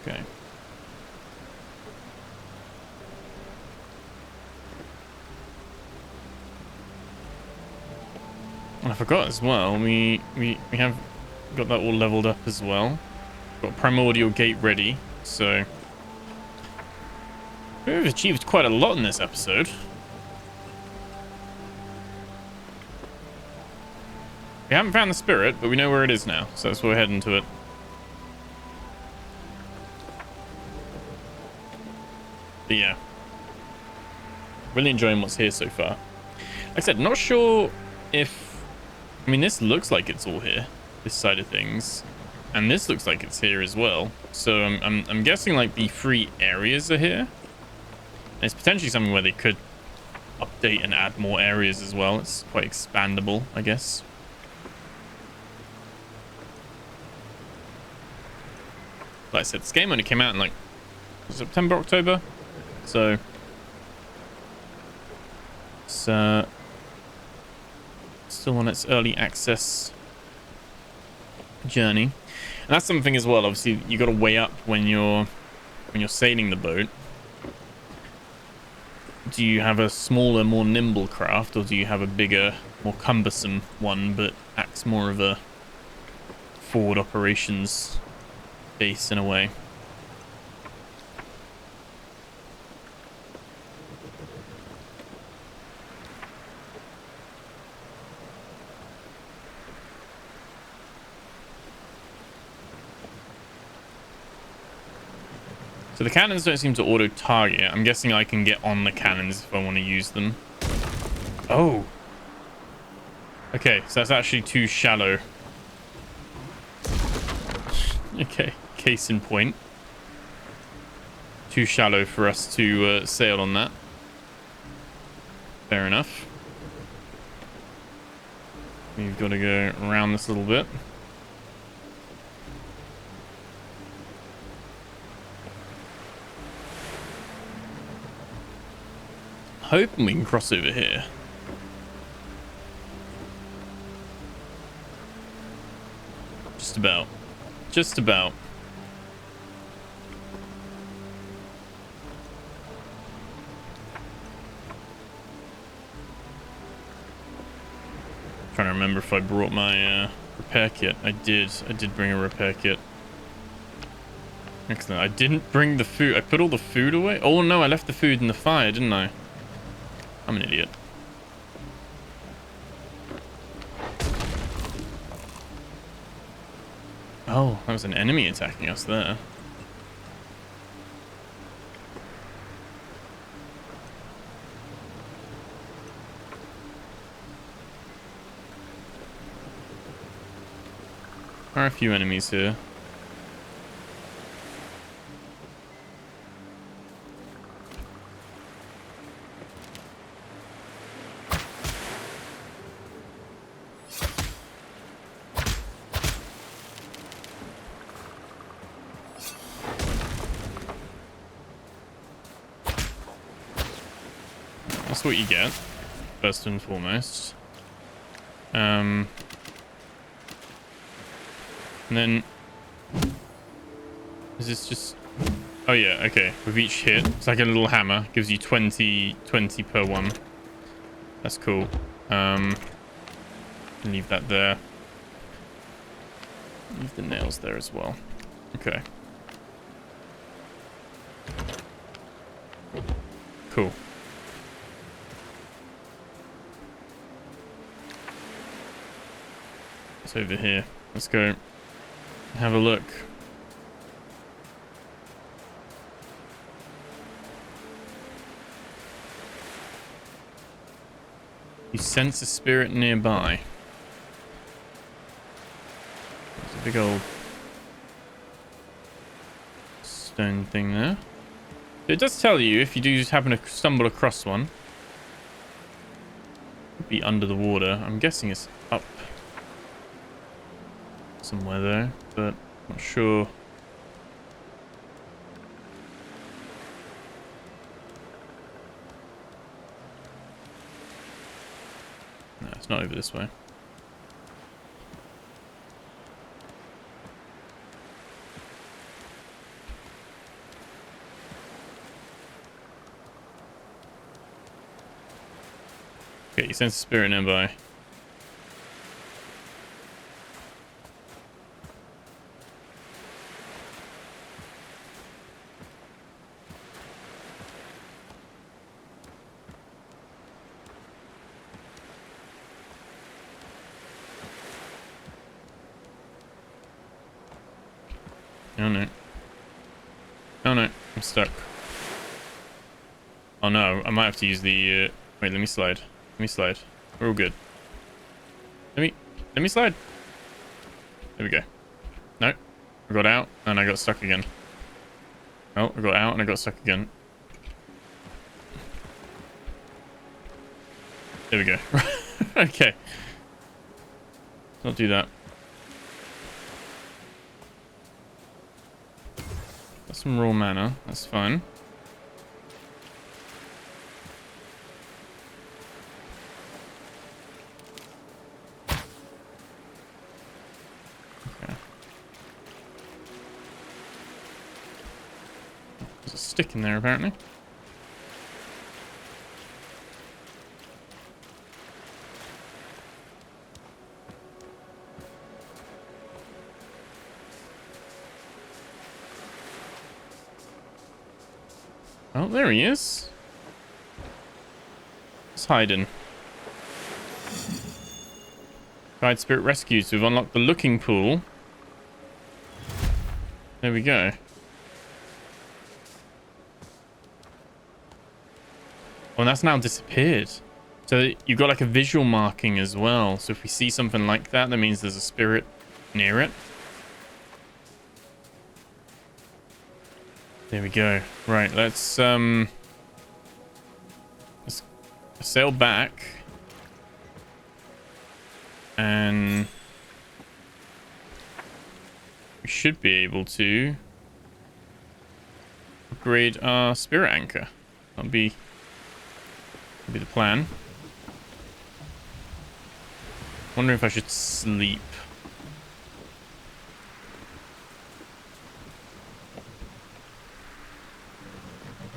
Okay. And I forgot as well, we have got that all leveled up as well. Got primordial gate ready, so we've achieved quite a lot in this episode. We haven't found the spirit, but we know where it is now, so that's why we're heading to it. But yeah, really enjoying what's here so far. Like I said, not sure if, I mean, this looks like it's all here, this side of things, and this looks like it's here as well. So I'm guessing like the 3 areas are here. And it's potentially something where they could update and add more areas as well. It's quite expandable, I guess. Like I said, this game only came out in like September, October. So it's still on its early access journey. And that's something as well. Obviously, you got to weigh up when you're sailing the boat. Do you have a smaller, more nimble craft, or do you have a bigger, more cumbersome one, but acts more of a forward operations base in a way? So the cannons don't seem to auto-target. I'm guessing I can get on the cannons if I want to use them. Oh. Okay, so that's actually too shallow. Okay, case in point. Too shallow for us to sail on that. Fair enough. We've got to go around this a little bit. Hoping we can cross over here. Just about. Just about. Trying to remember if I brought my repair kit. I did bring a repair kit. Excellent. I didn't bring the food. I put all the food away. Oh no, I left the food in the fire, didn't I? I'm an idiot. Oh, that was an enemy attacking us there. There are a few enemies here. what you get, first and foremost. And then... Is this just... Oh yeah, okay. With each hit, it's like a little hammer. Gives you 20 per one. That's cool. Leave that there. Leave the nails there as well. Okay. Cool. It's over here. Let's go have a look. You sense a spirit nearby. There's a big old stone thing there. It does tell you if you do just happen to stumble across one. Could be under the water. I'm guessing it's up somewhere there, but not sure. No, it's not over this way. Okay, you sense a spirit nearby. Oh no. Oh no, I'm stuck. Oh no, I might have to use the... Wait, let me slide. Let me slide. We're all good. Let me slide. There we go. No. I got out and I got stuck again. Oh, I got out and I got stuck again. There we go. Okay. Don't do that. Got some raw mana. That's fine. Stick in there apparently. Oh, there he is. He's hiding. Guide Spirit Rescues. We've unlocked the looking pool. There we go. Oh, and that's now disappeared. So you've got like a visual marking as well. So if we see something like that, that means there's a spirit near it. There we go. Right, let's sail back. And we should be able to upgrade our spirit anchor. That'll be the plan. Wondering if I should sleep.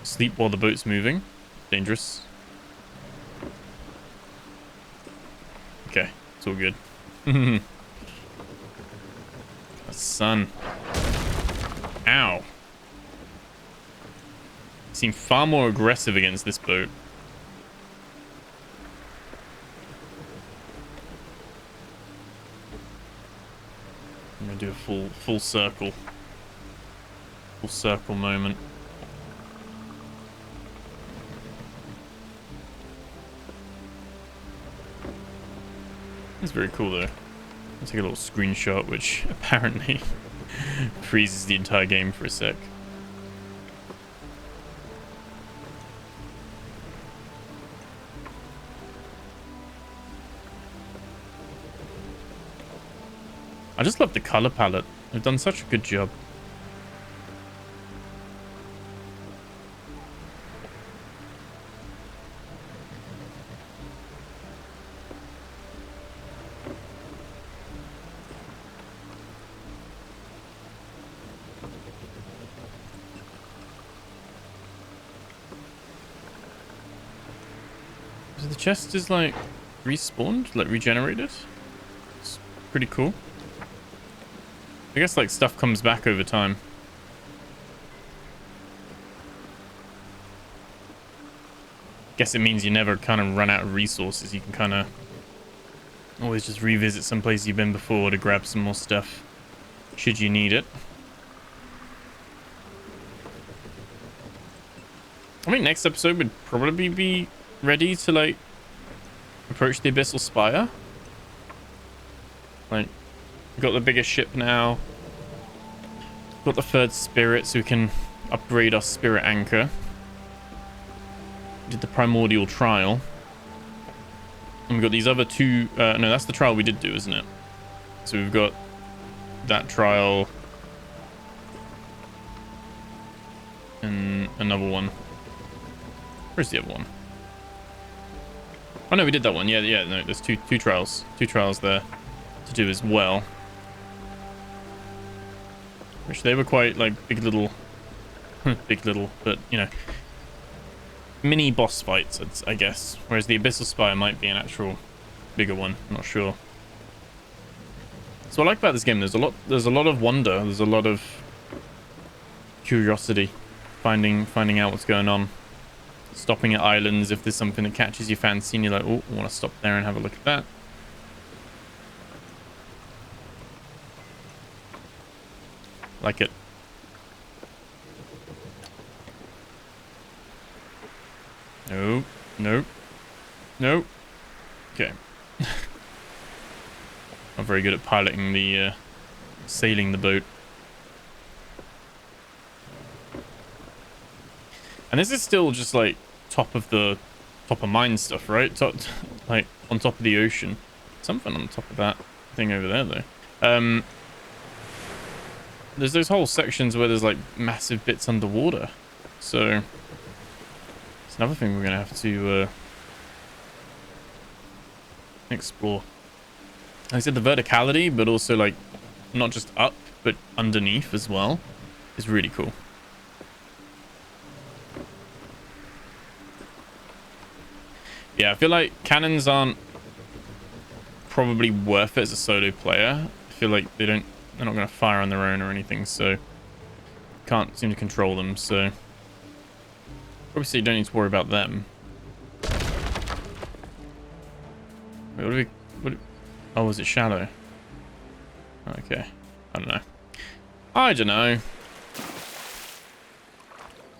Sleep while the boat's moving. Dangerous. Okay, it's all good. The sun. Ow. Seem far more aggressive against this boat. I'm gonna do a full circle. Full circle moment. It's very cool though. I'll take a little screenshot, which apparently freezes the entire game for a sec. I just love the color palette. They've done such a good job. So the chest is like respawned, like regenerated. It's pretty cool. I guess like stuff comes back over time. Guess it means you never kind of run out of resources. You can kind of always just revisit some place you've been before to grab some more stuff should you need it. I think next episode would probably be ready to like approach the Abyssal Spire. Like, we've got the biggest ship now. Got the third spirit, so we can upgrade our spirit anchor. Did the primordial trial. And we've got these other two... no, that's the trial we did do, isn't it? So we've got that trial. And another one. Where's the other one? Oh, no, we did that one. Yeah, no, there's two trials. Two trials there to do as well. Which they were quite, like, big little... big little, but, you know... mini boss fights, I guess. Whereas the Abyssal Spire might be an actual bigger one. I'm not sure. So what I like about this game, there's a lot of wonder. There's a lot of curiosity. Finding out what's going on. Stopping at islands if there's something that catches your fancy and you're like, oh, I want to stop there and have a look at that. Like it. No, no, no. Okay. I'm very good at piloting the, sailing the boat. And this is still just like top of mind stuff, right? Like on top of the ocean. Something on top of that thing over there, though. There's those whole sections where there's like massive bits underwater. So it's another thing we're gonna have to explore. Like I said, the verticality, but also like not just up, but underneath as well, is really cool. Yeah, I feel like cannons aren't probably worth it as a solo player. I feel like they're not going to fire on their own or anything, so can't seem to control them, so obviously you don't need to worry about them. Wait, oh, was it shallow? Okay, I don't know.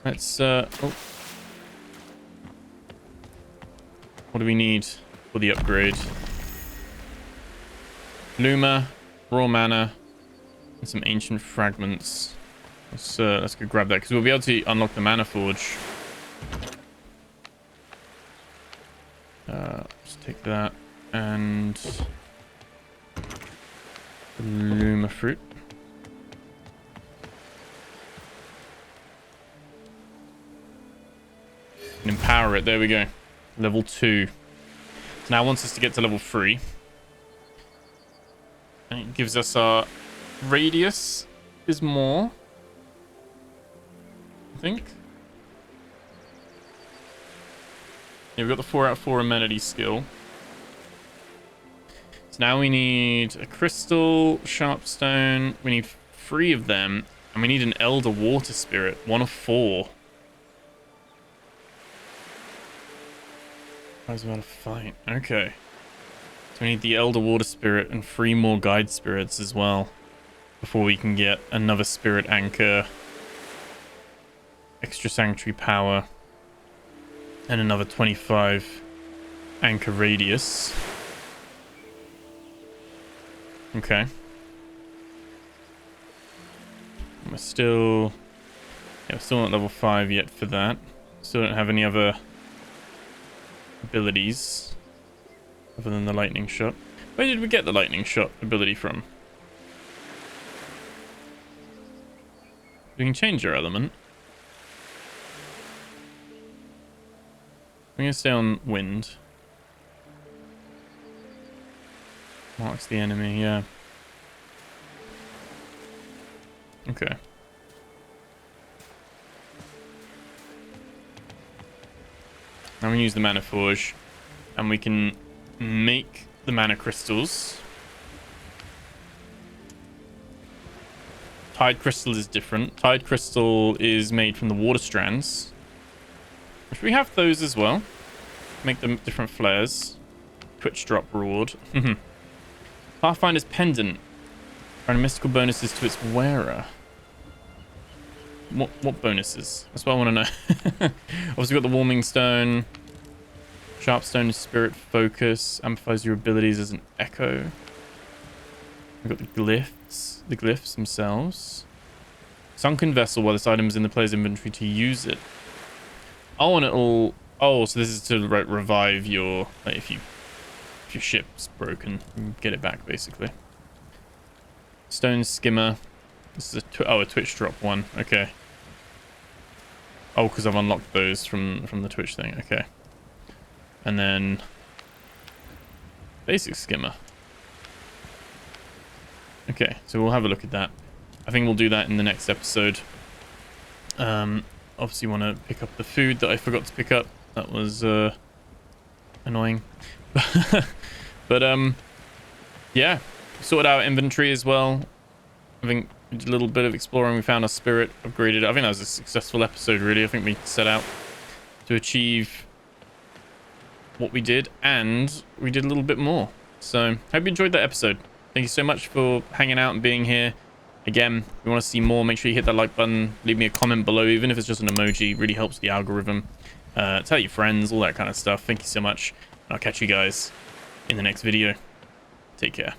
Let's oh. What do we need for the upgrade? Luma, raw mana, and some ancient fragments. Let's go grab that because we'll be able to unlock the mana forge. Let's take that and the Luma fruit. And empower it. There we go. Level 2. So now it wants us to get to level 3. And it gives us our radius is more, I think. Yeah, we've got the 4 out of 4 amenity skill. So now we need a crystal, sharpstone. We need 3 of them. And we need an elder water spirit. 1 of 4. I was about to fight. Okay. So we need the Elder Water Spirit and 3 more Guide Spirits as well. Before we can get another Spirit Anchor. Extra Sanctuary Power. And another 25 Anchor Radius. Okay. We're still... yeah, we're still not level 5 yet for that. Still don't have any other abilities other than the lightning shot. Where did we get the lightning shot ability from? We can change our element. I'm gonna stay on wind. Marks the enemy, yeah. Okay. I'm gonna use the mana forge. and we can make the mana crystals. Tide crystal is different. Tide crystal is made from the water strands, which we have those as well. Make them different flares. Twitch drop reward. Pathfinder's pendant. Granting mystical bonuses to its wearer. What bonuses? That's what I want to know. Obviously, we've got the warming stone. Sharpstone is spirit focus. Amplifies your abilities as an echo. We've got the glyphs. The glyphs themselves. Sunken vessel while this item is in the player's inventory to use it. Oh, and it'll... Oh, so this is to revive your... Like, if your ship's broken, you get it back, basically. Stone skimmer. This is a Twitch drop one. Okay. Oh, because I've unlocked those from the Twitch thing. Okay. And then basic skimmer. Okay, so we'll have a look at that. I think we'll do that in the next episode. Obviously want to pick up the food that I forgot to pick up. That was annoying. But yeah, sorted out inventory as well. I think we did a little bit of exploring. We found our spirit, upgraded it. I think that was a successful episode, really. I think we set out to achieve what we did, and we did a little bit more. So hope you enjoyed that episode. Thank you so much for hanging out and being here. Again, if you want to see more, make sure you hit that like button. Leave me a comment below, even if it's just an emoji. It really helps the algorithm. Tell your friends, all that kind of stuff. Thank you so much. I'll catch you guys in the next video. Take care.